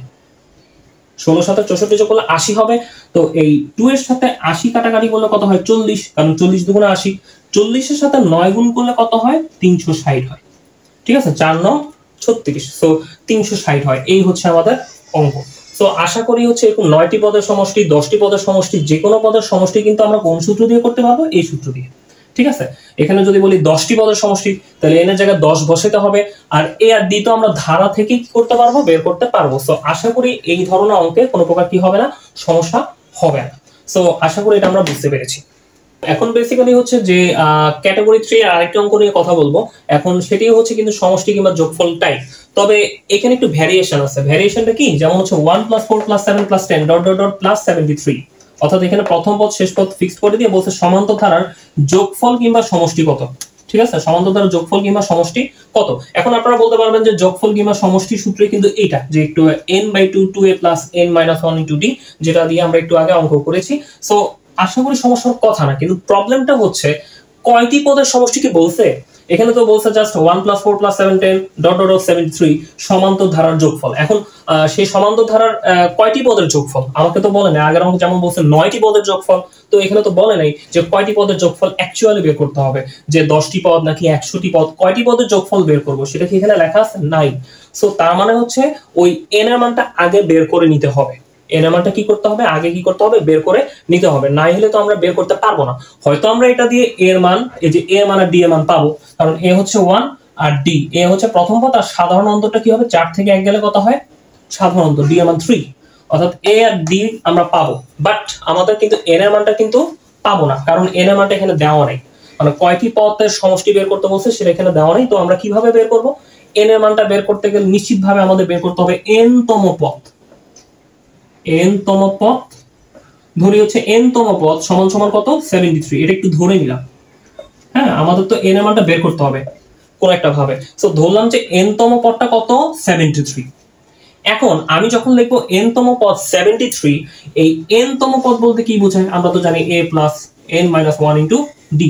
16 সাথে 64 যোগ করলে 80 হবে। তো এই 2 এর সাথে 80 কাটাকাটি করলে কত হয় 40, কারণ 40 দুগুণে 80। 40 এর সাথে 9 গুণ করলে কত হয় 360 হয়। ঠিক আছে, 4 9 36, সো 360 হয়। এই হচ্ছে আমাদের অঙ্ক। সো আশা করি হচ্ছে এরকম 9টি পদের সমষ্টি, 10টি পদের সমষ্টি, যে কোনো পদের সমষ্টি কিন্তু আমরা কোন সূত্র দিয়ে করতে পারবো, এই সূত্র দিয়ে। ঠিক আছে, এখানে যদি বলি 10টি পদের সমষ্টি, তাহলে n এর জায়গায় 10 বসাতে হবে, আর a আর d তো আমরা ধারা থেকে কি করতে পারবো, বের করতে পারবো। সো আশা করি এই ধরনের অঙ্কে কোনো প্রকার কি হবে না, সমস্যা হবে না। সো আশা করি এটা আমরা বুঝতে পেরেছি। এখন বেসিক্যালি হচ্ছে যে ক্যাটাগরি 3 এর আরেকটা অঙ্ক নিয়ে কথা বলবো। এখন সেটি হচ্ছে কিন্তু সমষ্টি কিংবা যোগফল টাইপ, তবে এখানে একটু ভ্যারিয়েশন আছে। ভ্যারিয়েশনটা কি, যেমন হচ্ছে 1 + 4 + 7 + 10 ডট ডট ডট প্লাস 73, অর্থাৎ এখানে প্রথম পদ শেষ পদ ফিক্সড করে দিয়ে বলছে সমান্তর ধারার যোগফল কিংবা সমষ্টি কত। ঠিক আছে, সমান্তর ধারার যোগফল কিংবা সমষ্টি কত। এখন আপনারা বলতে পারবেন যে যোগফল কিংবা সমষ্টি সূত্রে কিন্তু এইটা, যে একটু n/2 2a + n - 1 * d, যেটা দিয়ে আমরা একটু আগে অঙ্ক করেছি। সো আশা করি সমস্যার কথা না, কিন্তু প্রবলেমটা হচ্ছে কয়টি পদের সমষ্টি কি বলছে। এখানে তো বলছে জাস্ট 1 + 4 + 7 10 ডট ডট ডট 73 সমান্তর ধারার যোগফল। এখন সেই সমান্তর ধারার কয়টি পদের যোগফল আমাকে তো বলে নাই। আগের অঙ্কে যেমন বলছে 9টি পদের যোগফল, তো এখানে তো বলে নাই যে কয়টি পদের যোগফল অ্যাকচুয়ালি বের করতে হবে, যে 10টি পদ নাকি 100টি পদ, কয়টি পদের যোগফল বের করব সেটা কি এখানে লেখা আছে, নাই। সো তার মানে হচ্ছে ওই n এর মানটা আগে বের করে নিতে হবে। n এর মানটা কি করতে হবে, আগে কি করতে হবে, বের করে নিতে হবে। নাই হলে তো আমরা বের করতে পারবো না। হয়তো আমরা এটা দিয়ে a এর মান, এই যে a এর মান আর d এর মান পাবো, কারণ a হচ্ছে 1 আর d, a হচ্ছে প্রথম পদ, আর সাধারণ অন্তরটা কি হবে, 4 থেকে 1 গেলে কত হয় সাধারণ অন্তর, d এর মান 3, অর্থাৎ a আর d আমরা পাবো। বাট আমাদের কিন্তু n এর মানটা কিন্তু পাবো না, কারণ n এর মানটা এখানে দেওয়া নাই। মানে কয়টি পদের সমষ্টি বের করতে বলছে সেটা এখানে দেওয়া নাই। তো আমরা কিভাবে বের করব, n এর মানটা বের করতে গেলে নিশ্চিতভাবে আমাদের বের করতে হবে n তম পদ। n তম পদ ধরি হচ্ছে n তম পদ সমান সমান কত 73, এটা একটু ধরে নিলাম। হ্যাঁ, আমাদের তো n এর মানটা বের করতে হবে কোন একটা ভাবে। সো ধরলাম যে n তম পদটা কত 73। এখন আমি যখন লিখবো n তম পদ 73, এই n তম পদ বলতে কি বোঝায়, আমরা তো জানি a + n - 1 * d,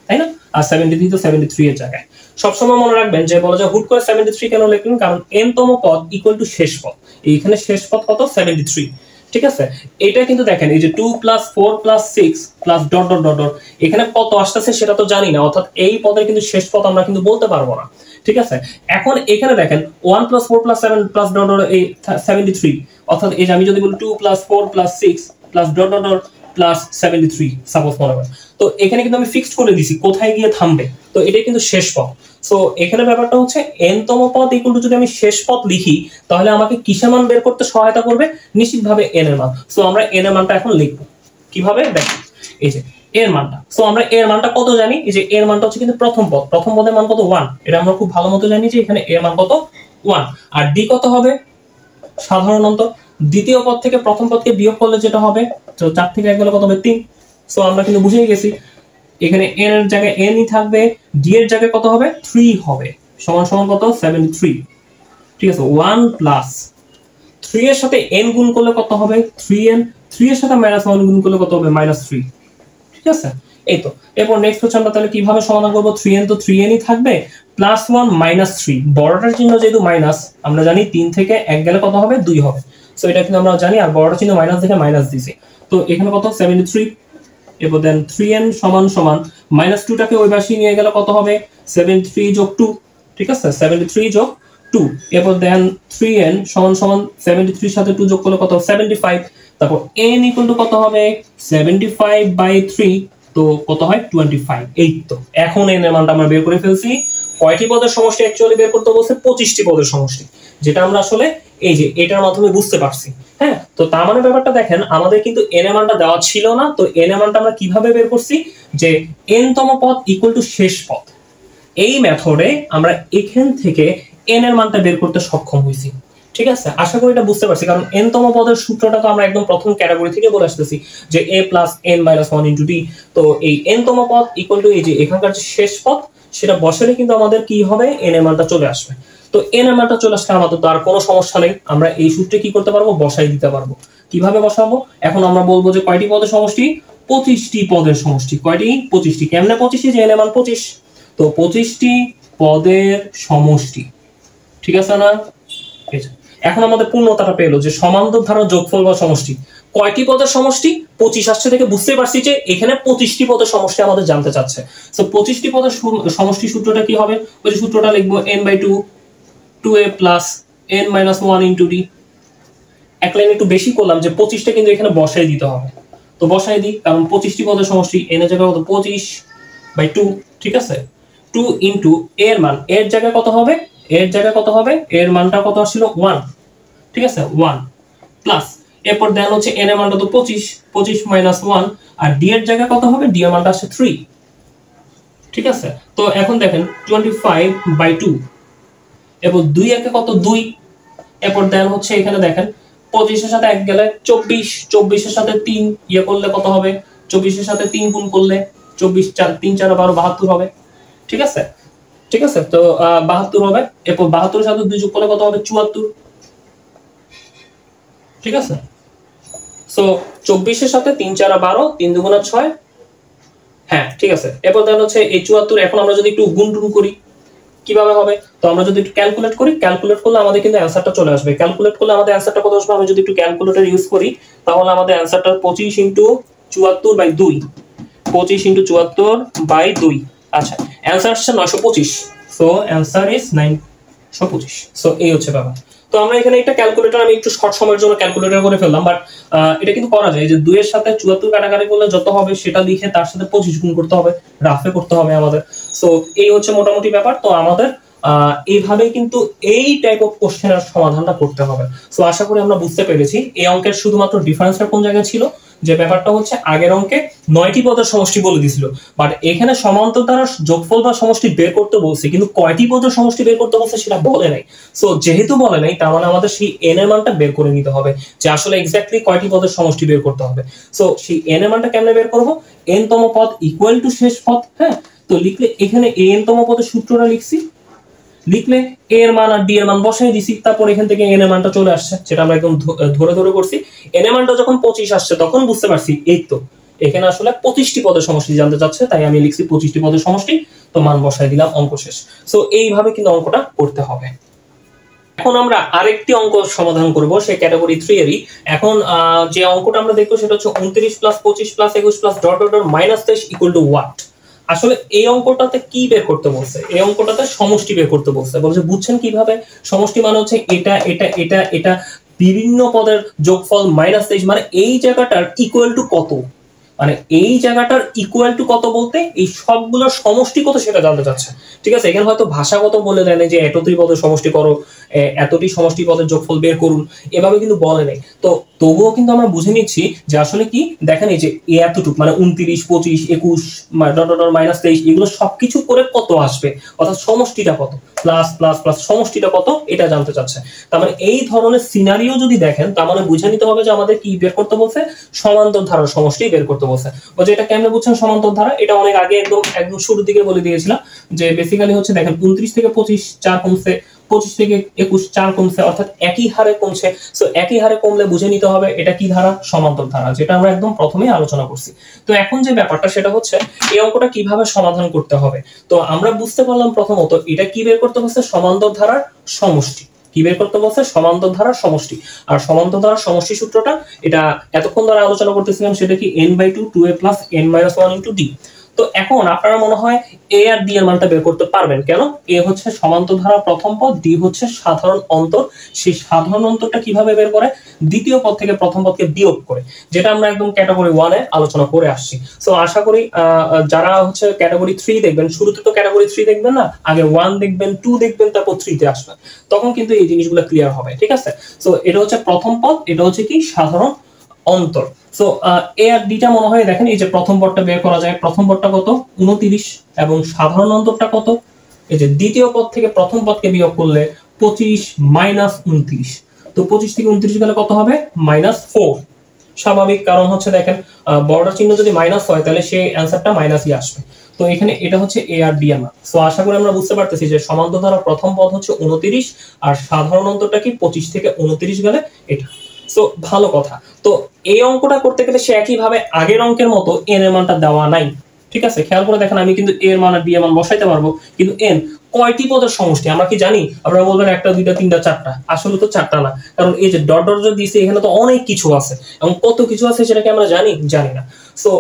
তাই না। আর 73 তো 73 এর জায়গায়। সবসময় মনে রাখবেন যে বলা যায় হুট করে 73 কেন লিখলেন, কারণ n তম পদ = শেষ পদ। এইখানে শেষ পদ কত 73। ঠিক আছে, এটা কিন্তু দেখেন এই যে 2 + 4 + 6 + ডট ডট ডট ডট, এখানে কত আসতেছে সেটা তো জানি না, অর্থাৎ এই পদের কিন্তু শেষ পদ আমরা কিন্তু বলতে পারবো না। ঠিক আছে, এখন এখানে দেখেন 1 + 4 + 7 + ডট ডট এই 73, অর্থাৎ এই যে আমি যদি বলি 2 + 4 + 6 + dot dot dot plus 73 suppose মনে করেন, তো এখানে কিন্তু আমি ফিক্সড করে দিছি কোথায় গিয়ে থামবে, তো এটাই কিন্তু শেষ পদ। সো এখানে ব্যাপারটা হচ্ছে n তম পদ = যদি আমি শেষ পদ লিখি, তাহলে আমাকে কিসের মান বের করতে সহায়তা করবে, নিশ্চিতভাবে n এর মান। সো আমরা n এর মানটা এখন লিখব কিভাবে, দেখেন এই যে এর মানটা। সো আমরা এর মানটা কত জানি, এই যে এর মানটা হচ্ছে কিন্তু প্রথম পদ, প্রথম পদের মান কত 1, এটা আমরা খুব ভালো মতো জানি যে এখানে এর মান কত 1, আর d কত হবে সাধারণ অন্তর। দ্বিতীয় পদ থেকে প্রথম পদকে বিয়োগ করলে যেটা হবে, তো 4 থেকে 1 গেলে কত হবে 3। সো আমরা কিন্তু বুঝেই গেছি এখানে n এর জায়গায় n ই থাকবে, d এর জায়গায় কত হবে 3 হবে, সমান সমান কত 73। ঠিক আছে, 1 প্লাস 3 এর সাথে n গুণ করলে কত হবে 3n, 3 এর সাথে -1 গুণ করলে কত হবে -3। ঠিক আছে, এই তো। এরপর নেক্সট হচ্ছে আমরা তাহলে কিভাবে সমাধান করব, 3n তো 3n ই থাকবে, +1 -3, বড়টার চিহ্ন যেহেতু মাইনাস, আমরা জানি 3 থেকে 1 গেলে কত হবে 2 হবে। সো এটা কিন্তু আমরা জানি, আর বড়টার চিহ্ন মাইনাস দেখে মাইনাস দিছি। তো এখানে কত 73, এরপর দেন 3n সমান সমান -2 টাকে ওই পাশে নিয়ে গেলে কত হবে 73 + 2। ঠিক আছে, 73 + 2, এরপর দেন 3n সমান সমান 73 সাথে 2 যোগ করলে কত 75। তারপর n = কত হবে 75/3, তো কত হয় 25। এই তো এখন n এর মানটা আমরা বের করে ফেলছি। কয়টি পদের সমষ্টি অ্যাকচুয়ালি বের করতে বলছে, 25টি পদের সমষ্টি, যেটা আমরা আসলে এই যে এটার মাধ্যমে বুঝতে পারছি। হ্যাঁ, তো তার মানে ব্যাপারটা দেখেন আমাদের কিন্তু n এর মানটা দেওয়া ছিল না। তো n এর মানটা আমরা কিভাবে বের করছি, যে n তম পদ = শেষ পদ। এই মেথডে আমরা এখান থেকে n এর মানটা বের করতে সক্ষম হইছি। ঠিক আছে, আশা করি এটা বুঝতে পারছি, কারণ n তম পদের সূত্রটা তো আমরা একদম প্রথম ক্যাটাগরি থেকে বলে আসতেছি যে a plus n minus 1 into d। তো এই n তম পদ ইকুয়াল টু এই যে এখানকার যে শেষ পদ সেটা বসালে কিন্তু আমাদের কি হবে, n এর মানটা চলে আসবে। তো n এর মানটা চলে আসলে আমাদের তো আর কোনো সমস্যা নেই, আমরা এই সূত্রে কি করতে পারবো, বসাই দিতে পারবো। কিভাবে বসাবো, এখন আমরা বলবো যে কয়টি পদের সমষ্টি, 25টি পদের সমষ্টি। কয়টি, 25টি। কেমনে 25টি, যে n এর মান 25, তো 25টি পদের সমষ্টি। ঠিক আছে না? এখন আমাদের পূর্ণতাটা পেলো যে সমান্তর ধারার যোগফল বা সমষ্টি। কয়টি পদের সমষ্টি, 25 আসছে থেকে বুঝতেই পারছি যে এখানে 25টি পদের সমষ্টি আমাদের জানতে চাচ্ছে। তো 25টি পদের সমষ্টি সূত্রটা কি হবে, ওই যে সূত্রটা লিখবো n/2 2a plus n minus 1 into d। এক লাইন একটু বেশি করলাম যে 25টা কিন্তু এখানে বসাই দিতে হবে, তো বসাই দিই, কারণ 25টি পদের সমষ্টি n এর জায়গায় কত, 25/2। ঠিক আছে, 2 ইনটু এর মান, এর জায়গায় কত হবে, এর জায়গায় কত হবে, এর মানটা কত আসছিল 1। ঠিক আছে, 1 প্লাস এরপর দেন হচ্ছে n এর মানটা তো 25 মাইনাস 1, আর d এর জায়গায় কত হবে, d এর মানটা আসছে 3। ঠিক আছে, তো এখন দেখেন 25/2, এরপর 2 একে কত 2, এরপর দেন হচ্ছে এখানে দেখেন 25 এর সাথে 1 গেলে 24, 24 এর সাথে 3 ইয়ে করলে কত হবে, 24 এর সাথে 3 গুণ করলে 24 4 3 4 12 72 হবে। ঠিক আছে, ঠিক আছে, তো 72 হবে, এরপর 72 এর সাথে 2 যোগ করলে কত হবে, 74। ঠিক আছে, সো 24 এর সাথে 3 4 12, 3 2 6। হ্যাঁ ঠিক আছে, এরপর দেন হচ্ছে এই 74, এখন আমরা যদি একটু গুণ টুন করি কিভাবে হবে, তো আমরা যদি একটু ক্যালকুলেট করি, ক্যালকুলেট করলে আমাদের কিন্তু অ্যানসারটা চলে আসবে। ক্যালকুলেট করলে আমাদের অ্যানসারটা কত আসবে, আমি যদি একটু ক্যালকুলেটর ইউজ করি তাহলে আমাদের অ্যানসারটা 25 ইনটু 74/2, 25 ইনটু 74/2। আচ্ছা, অ্যানসার আসছে 925। So answer is 925। সো এই হচ্ছে ব্যাপার। তো আমরা এখানে একটা ক্যালকুলেটর, আমি একটু শর্ট সময়ের জন্য ক্যালকুলেটর করে ফেললাম, বাট এটা কিন্তু করা যায় যে 2 এর সাথে 74 কাটাকাটি করলে যত হবে সেটা লিখে তার সাথে 25 গুণ করতে হবে, রাফে করতে হবে আমাদের। সো এই হচ্ছে মোটামুটি ব্যাপার। তো আমাদের এইভাবে কিন্তু এই টাইপ অফ কোশ্চেনের সমাধানটা করতে হবে। সো আশা করি আমরা বুঝতে পেরেছি এই অঙ্কের শুধুমাত্র ডিফারেন্সটা কোন জায়গায় ছিল, যে ব্যাপারটা হচ্ছে আগের অঙ্কে 9টি পদের সমষ্টি বলে দিছিল, বাট এখানে সমান্তর দ্বারা যোগফল বা সমষ্টি বের করতে বলছে, কিন্তু কয়টি পদের সমষ্টি বের করতে বলছে সেটা বলে নাই। সো যেহেতু বলে নাই, তার মানে আমাদের সেই n এর মানটা বের করে নিতে হবে, যে আসলে এক্স্যাক্টলি কয়টি পদের সমষ্টি বের করতে হবে। সো সেই n এর মানটা কেমনে বের করব, n তম পদ ইকুয়াল টু শেষ পদ। হ্যাঁ, তো লিখলে এখানে n তম পদের সূত্রটা লিখছি, লিখলে a এর মান আর d এর মান বসাই দিছি, তারপর এখান থেকে n এর মানটা চলে আসছে, যেটা আমরা একদম ধরে ধরে করছি। n এর মানটা যখন 25 আসছে তখন বুঝতে পারছি এই তো এখানে আসলে 25টি পদের সমষ্টি জানতে চাচ্ছে, তাই আমি লিখছি 25টি পদের সমষ্টি, তো মান বসাই দিলাম, অঙ্ক শেষ। সো এইভাবে কিন্তু অঙ্কটা করতে হবে। এখন আমরা আরেকটি অঙ্ক সমাধান করব সেই ক্যাটাগরি 3 এরই। এখন যে অঙ্কটা আমরা দেখবো সেটা হচ্ছে 29 plus 25 plus 21 plus dot dot dot minus 23 equal to what. আসলে এই অঙ্কটাতে কি বের করতে বলছে, এই অঙ্কটাতে সমষ্টি বের করতে বলছে। বলছে বুঝছেন কিভাবে, সমষ্টি মানে হচ্ছে এটা এটা এটা এটা বিভিন্ন পদের যোগফল মাইনাস 23, মানে এই জায়গাটার ইকুয়াল টু কত, মানে এই জায়গাটার ইকুয়াল টু কত বলতে এই সবগুলোর সমষ্টি কত সেটা জানতে চাচ্ছে। ঠিক আছে, এখানে হয়তো ভাষাগত বলে দেয় না যে এতটি পদের সমষ্টি করো, এতটি সমষ্টি পদের যোগফল বের করুন, এভাবে কিন্তু বলে নাই। তো তবুও কিন্তু আমরা বুঝে নিচ্ছি যে আসলে কি, দেখেন এই যে এতটুকু মানে 29 25 21 ডট ডট মাইনাস 23 এগুলো সবকিছু করে কত আসবে, অর্থাৎ সমষ্টিটা কত, প্লাস প্লাস প্লাস সমষ্টিটা কত এটা জানতে চাচ্ছে। তার মানে এই ধরনের সিনারিও যদি দেখেন তার মানে বুঝে নিতে হবে যে আমাদের কি বের করতে বলছে, সমান্তর ধারার সমষ্টি বের করতে বলছে। বলছে এটা কেমনে বুঝছেন সমান্তর ধারা, এটা অনেক আগে একদম একদম শুরুর দিকে বলে দিয়েছিলাম, যে বেসিক্যালি হচ্ছে দেখেন 29 থেকে 25 4 কমছে, 25 থেকে 21 4 কমছে, অর্থাৎ একই হারে কমছে। সো একই হারে কমলে বুঝে নিতে হবে এটা কি ধারা, সমান্তর ধারা, যেটা আমরা একদম প্রথমেই আলোচনা করছি। তো এখন যে ব্যাপারটা সেটা হচ্ছে এই অঙ্কটা কিভাবে সমাধান করতে হবে। তো আমরা বুঝতে পারলাম প্রথমত এটা কি বের করতে হচ্ছে, সমান্তর ধারার সমষ্টি। কি বের করতে বলছে, সমান্তর ধারার সমষ্টি। আর সমান্তর ধারার সমষ্টি সূত্রটা এটা এতক্ষণ ধরে আলোচনা করতেছিলাম, সেটা কি n/2 2a plus n minus 1 into d। তো এখন আপনারা মনে হয় a আর d এর মানটা বের করতে পারবেন, কেন, a হচ্ছে সমান্তর ধারা প্রথম পদ, d হচ্ছে সাধারণ অন্তর। সেই সাধারণ অন্তরটা কিভাবে বের করে, দ্বিতীয় পদ থেকে প্রথম পদকে বিয়োগ করে, যেটা আমরা একদম ক্যাটাগরি 1 এ আলোচনা করে আসছি। সো আশা করি যারা হচ্ছে ক্যাটাগরি 3 দেখবেন, শুরুতে তো ক্যাটাগরি 3 দেখবেন না, আগে 1 দেখবেন 2 দেখবেন তারপর 3 তে আসবেন, তখন কিন্তু এই জিনিসগুলো ক্লিয়ার হবে। ঠিক আছে, সো এটা হচ্ছে প্রথম পদ, এটা হচ্ছে কি সাধারণ অন্তর। সো এ আর ডিটা মনে হয় দেখেন এই যে প্রথম পদটা বের করা যায়, প্রথম পদটা কত 29 এবং সাধারণ অন্তরটা কত, এই যে দ্বিতীয় পদ থেকে প্রথম পদকে বিয়োগ করলে 25 মাইনাস 29। তো 25 থেকে 29 গেলে কত হবে -4। স্বাভাবিক, কারণ হচ্ছে দেখেন বর্ডার চিহ্ন যদি মাইনাস হয় তাহলে সেই অ্যান্সারটা মাইনাসই আসবে। তো এখানে এটা হচ্ছে এ আর ডি এর মান। সো আশা করি আমরা বুঝতে পারতেছি যে সমান্তর ধারা প্রথম পদ হচ্ছে 29 আর সাধারণ অন্তরটা কি 25 থেকে 29 গেলে এটা। সো ভালো কথা। তো এই অঙ্কটা করতে গেলে সে একই ভাবে আগের অঙ্কের মতো এন এর মানটা দেওয়া নাই, ঠিক আছে? খেয়াল করে দেখেন আমি কিন্তু এ এর মান আর ডি এর মান বসাইতে পারবো, কিন্তু এন কয়টি পদের সমষ্টি আমরা কি জানি? আপনারা বলবেন একটা দুইটা তিনটা চারটা, আসলে তো চারটা না, কারণ এই যে ডট ডট যদি দিয়েছে এখানে তো অনেক কিছু আছে, এবং কত কিছু আছে সেটাকে আমরা জানি না। সো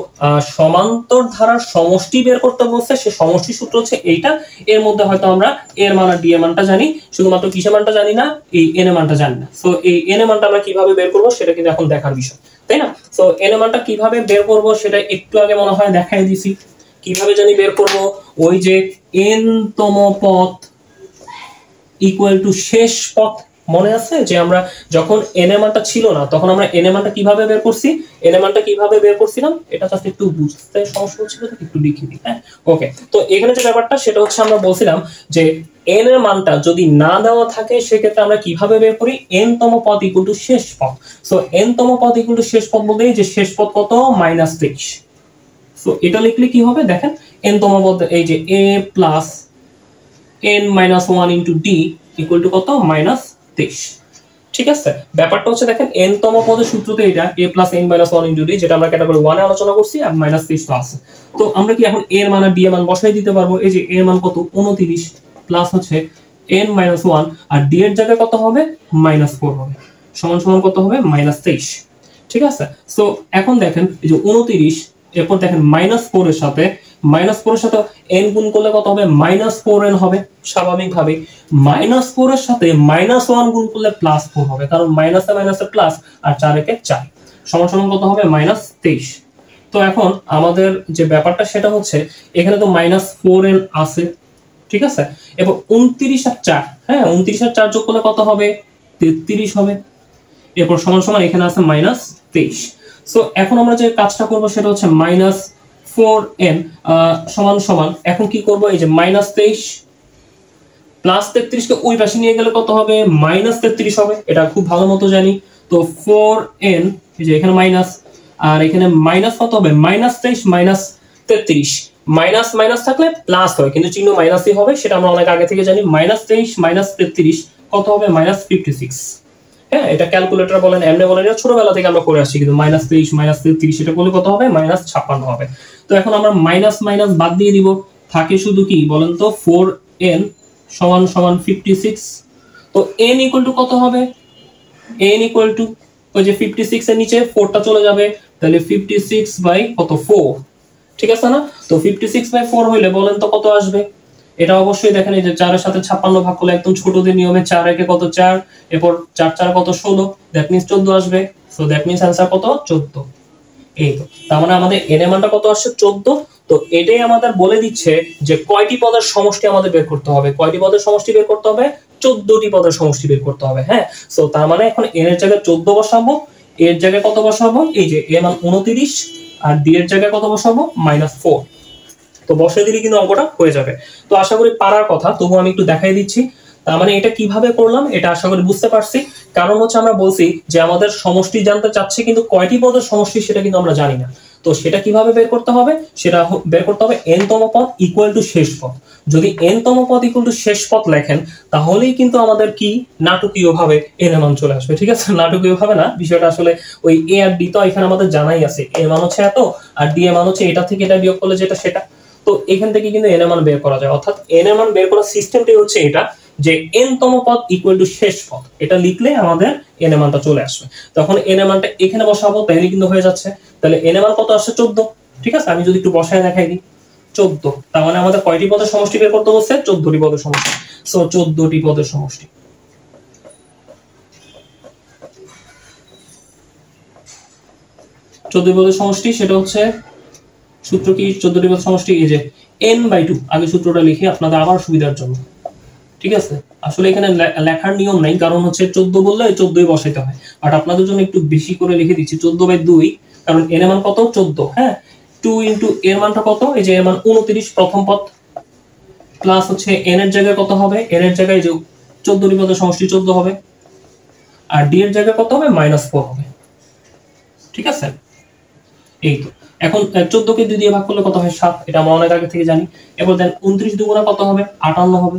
সমান্তর ধারার সমষ্টি বের করতে বলছে, সে সমষ্টি সূত্র হচ্ছে এইটা। এর মধ্যে হয়তো আমরা এর মান আর ডি এর মানটা জানি, শুধুমাত্র কিসের মানটা জানি না, এই এন এর মানটা জানি না। সো এই এন এর মানটা আমরা কিভাবে বের করব সেটা কিন্তু এখন দেখার বিষয়, তাই না? সো এন এর মানটা কিভাবে বের করব সেটা একটু আগে মনে হয় দেখাই দিছি। কিভাবে জানি বের করব? ওই যে n তম পদ ইকুয়াল টু শেষ পদ, মনে আছে যে আমরা যখন n এর মানটা ছিল না তখন আমরা n এর মানটা কিভাবে বের করছি? n এর মানটা কিভাবে বের করছিলাম এটা জাস্ট একটু বুঝতে সমস্যা হচ্ছিল, তো একটু লিখে দিই। হ্যাঁ, ওকে। তো এখানে যে ব্যাপারটা সেটা হচ্ছে আমরা বলছিলাম যে n এর মানটা যদি না দেওয়া থাকে সেক্ষেত্রে আমরা কিভাবে বের করি? n তম পদ ইকুয়াল টু শেষ পদ। সো n তম পদ ইকুয়াল টু শেষ পদ বলতে যে শেষ পদ কত? -23। সো এটা লিখলে কি হবে দেখেন, n তম পদ এই যে a plus n-1 into d equal to কত? -23। ঠিক আছে, ব্যাপারটা হচ্ছে দেখেন n তম পদের সূত্রতে এটা a plus n-1 into d, যেটা আমরা ক্যাটাগরি 1 এ আলোচনা করছি, আর -23 তো আছে। তো আমরা কি এখন a এর মান আর d এর মান বসাই দিতে পারবো? এই যে a এর মান কত? 29 প্লাস হচ্ছে n-1 আর d এর জায়গায় কত হবে? -4 হবে, সমান সমান কত হবে? -23। ঠিক আছে, সো এখন দেখেন এই যে 29, এরপর দেখেন -4 এর সাথে n গুণ করলে কত হবে? -4n হবে স্বাভাবিকভাবে। -4 এর সাথে -1 গুণ করলে +4 হবে, কারণ মাইনাসে মাইনাসে প্লাস, আর 4 একে 4, সমান সমান কত হবে? -23। তো এখন আমাদের যে ব্যাপারটা সেটা হচ্ছে এখানে তো -4n আছে, ঠিক আছে? এবং 29 আর 4, হ্যাঁ 29 আর 4 যোগ করলে কত হবে? 33 হবে। এরপর সমান সমান এখানে আছে -23। সো এখন আমরা যে কাজটা করব সেটা হচ্ছে -4n সমান সমান, এখন কি করব? এই যে -23 প্লাস 33 কে ওই পাশে নিয়ে গেলে কত হবে? -33 হবে, এটা খুব ভালো মতো জানি। তো 4n এই যে এখানে মাইনাস, আর এখানে মাইনাস কত হবে? -23 -33, মাইনাস মাইনাস থাকলে প্লাস হয়, কিন্তু চিহ্ন মাইনাসই হবে, সেটা আমরা অনেক আগে থেকে জানি। -23 -33 কত হবে? -56। হ্যাঁ, এটা ক্যালকুলেটর বলেন এমনি বলেন, এটা ছোটবেলা থেকে আমরা করে আসছি, কিন্তু -23 -33 এটা করলে কত হবে? -56 হবে। তো এখন আমরা মাইনাস মাইনাস বাদ দিয়ে দিব, থাকে শুধু কি বলেন তো? 4n সমান সমান 56। তো n ইকুয়াল টু কত হবে? n ইকুয়াল টু ওই যে 56 এর নিচে 4টা চলে যাবে, তাহলে 56 বাই কত? 4, ঠিক আছে না? তো 56 বাই 4 হইলে বলেন তো কত আসবে? এটা অবশ্যই দেখেন এই যে 4 এর সাথে 56 ভাগ করলে একদম ছোটদের নিয়মে 4 একে কত? 4, এরপর 4 4 কত? 16, দ্যাট মিন্স 14 আসবে। সো দ্যাট মিন্স आंसर কত? 14। এই তো, তার মানে আমাদের n এর মানটা কত আসছে? 14। তো এটাই আমাদের বলে দিচ্ছে যে কয়টি পদের সমষ্টি আমাদের বের করতে হবে। কয়টি পদের সমষ্টি বের করতে হবে? 14টি পদের সমষ্টি বের করতে হবে। হ্যাঁ, সো তার মানে এখন n এর জায়গায় 14 বসাবো, এর জায়গায় কত বসাবো? এই যে a মান 29, আর d এর জায়গায় কত বসাবো? -4। তো বসিয়ে দিলে কিন্তু অঙ্কটা হয়ে যাবে। তো আশা করি পারার কথা, তবুও আমি একটু দেখাই দিচ্ছি। তার মানে এটা কিভাবে করলাম এটা আশা করি বুঝতে পারছি। কারণ হচ্ছে আমরা বলছি যে আমাদের সমষ্টি জানতে চাচ্ছে, কিন্তু কয়টি পদের সমষ্টি সেটা কিন্তু আমরা জানি না। তো সেটা কিভাবে বের করতে হবে? সেটা বের করতে হবে n তম পদ ইকুয়াল টু শেষ পদ। যদি n তম পদ ইকুয়াল টু শেষ পদ লেখেন তাহলেই কিন্তু আমাদের কি নাটকীয় ভাবে n এর মান চলে আসবে, ঠিক আছে? নাটকীয় ভাবে না, বিষয়টা আসলে ওই a আর d তো এখানে আমাদের জানাই আছে, a মান হচ্ছে এত আর d এর মান হচ্ছে এটা থেকে এটা বিয়োগ করলে যেটা সেটা। তো এখান থেকে কিন্তু n এর মান বের করা যায়, অর্থাৎ n এর মান বের করার সিস্টেমটাই হচ্ছে এটা, যে n তম পদ ইকুয়াল টু শেষ পদ, এটা লিখলে আমাদের n এর মানটা চলে আসবে। তখন n এর মানটা এখানে বসাবো, তাহলে কিন্তু হয়ে যাচ্ছে। তাহলে n এর মান কত আসছে? 14, ঠিক আছে? আমি যদি একটু বসায় দেখাই দিই, 14। তার মানে আমাদের কয়টি পদের সমষ্টি বের করতে বলছে? 14টি পদের সমষ্টি। সো 14টি পদের সমষ্টি। 14টি পদের সমষ্টি সেটা হচ্ছে সূত্র কি? 14টি পদের সমষ্টি এই যে n/2, আগে সূত্রটা লিখি আপনাদের আবার সুবিধার জন্য, ঠিক আছে? আসলে এখানে লেখার নিয়ম নাই, কারণ হচ্ছে 14 বললে 14ই বসাইতে হয়, বাট আপনাদের জন্য একটু বেশি করে লিখে দিচ্ছি 14/2, কারণ n এর মান কত? 14। হ্যাঁ, 2 ইনটু এর মানটা কত? এই যে এর মান 29 প্রথম পদ, প্লাস হচ্ছে n এর জায়গায় কত হবে? n এর জায়গায় যে 14টি পদের সমষ্টি 14 হবে, আর ডি এর জায়গায় কত হবে -4 হবে। ঠিক আছে, এই তো। এখন 14 কে 2 দিয়ে ভাগ করলে কত হয় 7, এটা আমরা অনেক আগে থেকে জানি। এরপর দেন 29 দুগুণা কত হবে 58 হবে।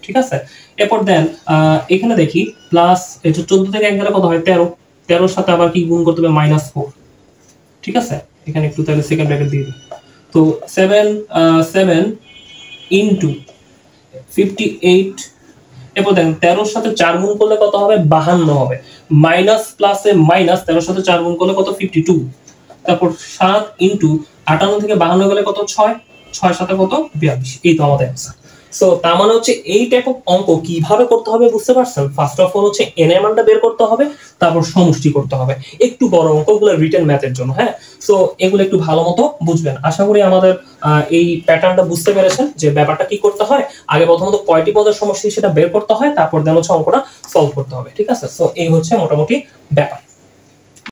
ঠিক আছে, এরপর দেন এখানে দেখি প্লাস এটা 14 থেকে 1 গেলে কত হয় 13, 13 এর সাথে আবার কি গুণ করতে হবে -4। ঠিক আছে, এখানে একটু তাহলে সেকেন্ড ব্র্যাকেট দিয়ে দিই। তো 7 ইনটু 58, এরপর দেখেন 13 এর সাথে 4 গুণ করলে কত হবে 52 হবে। মাইনাস প্লাসে মাইনাস 13 এর সাথে 4 গুণ করলে কত 52। তারপর 7 ইনটু 58 থেকে 52 গেলে কত 6, 6 সাথে কত 42। এই তো আমাদের आंसर। সো তার মানে হচ্ছে এই টাইপ অফ অঙ্ক কিভাবে করতে হবে বুঝতে পারছেন? ফার্স্ট অফ অল হচ্ছে n এর মানটা বের করতে হবে, তারপর সমষ্টি করতে হবে। একটু বড় অঙ্কগুলো রিটেন ম্যাথের জন্য, হ্যাঁ। সো এগুলো একটু ভালোমতো বুঝবেন। আশা করি আমাদের এই প্যাটার্নটা বুঝতে পেরেছেন যে ব্যাপারটা কি করতে হয়। আগে প্রথমত কয়টি পদের সমষ্টি সেটা বের করতে হয়, তারপর দেন হচ্ছে অঙ্কটা সলভ করতে হবে। ঠিক আছে, সো এই হচ্ছে মোটামুটি ব্যাপার।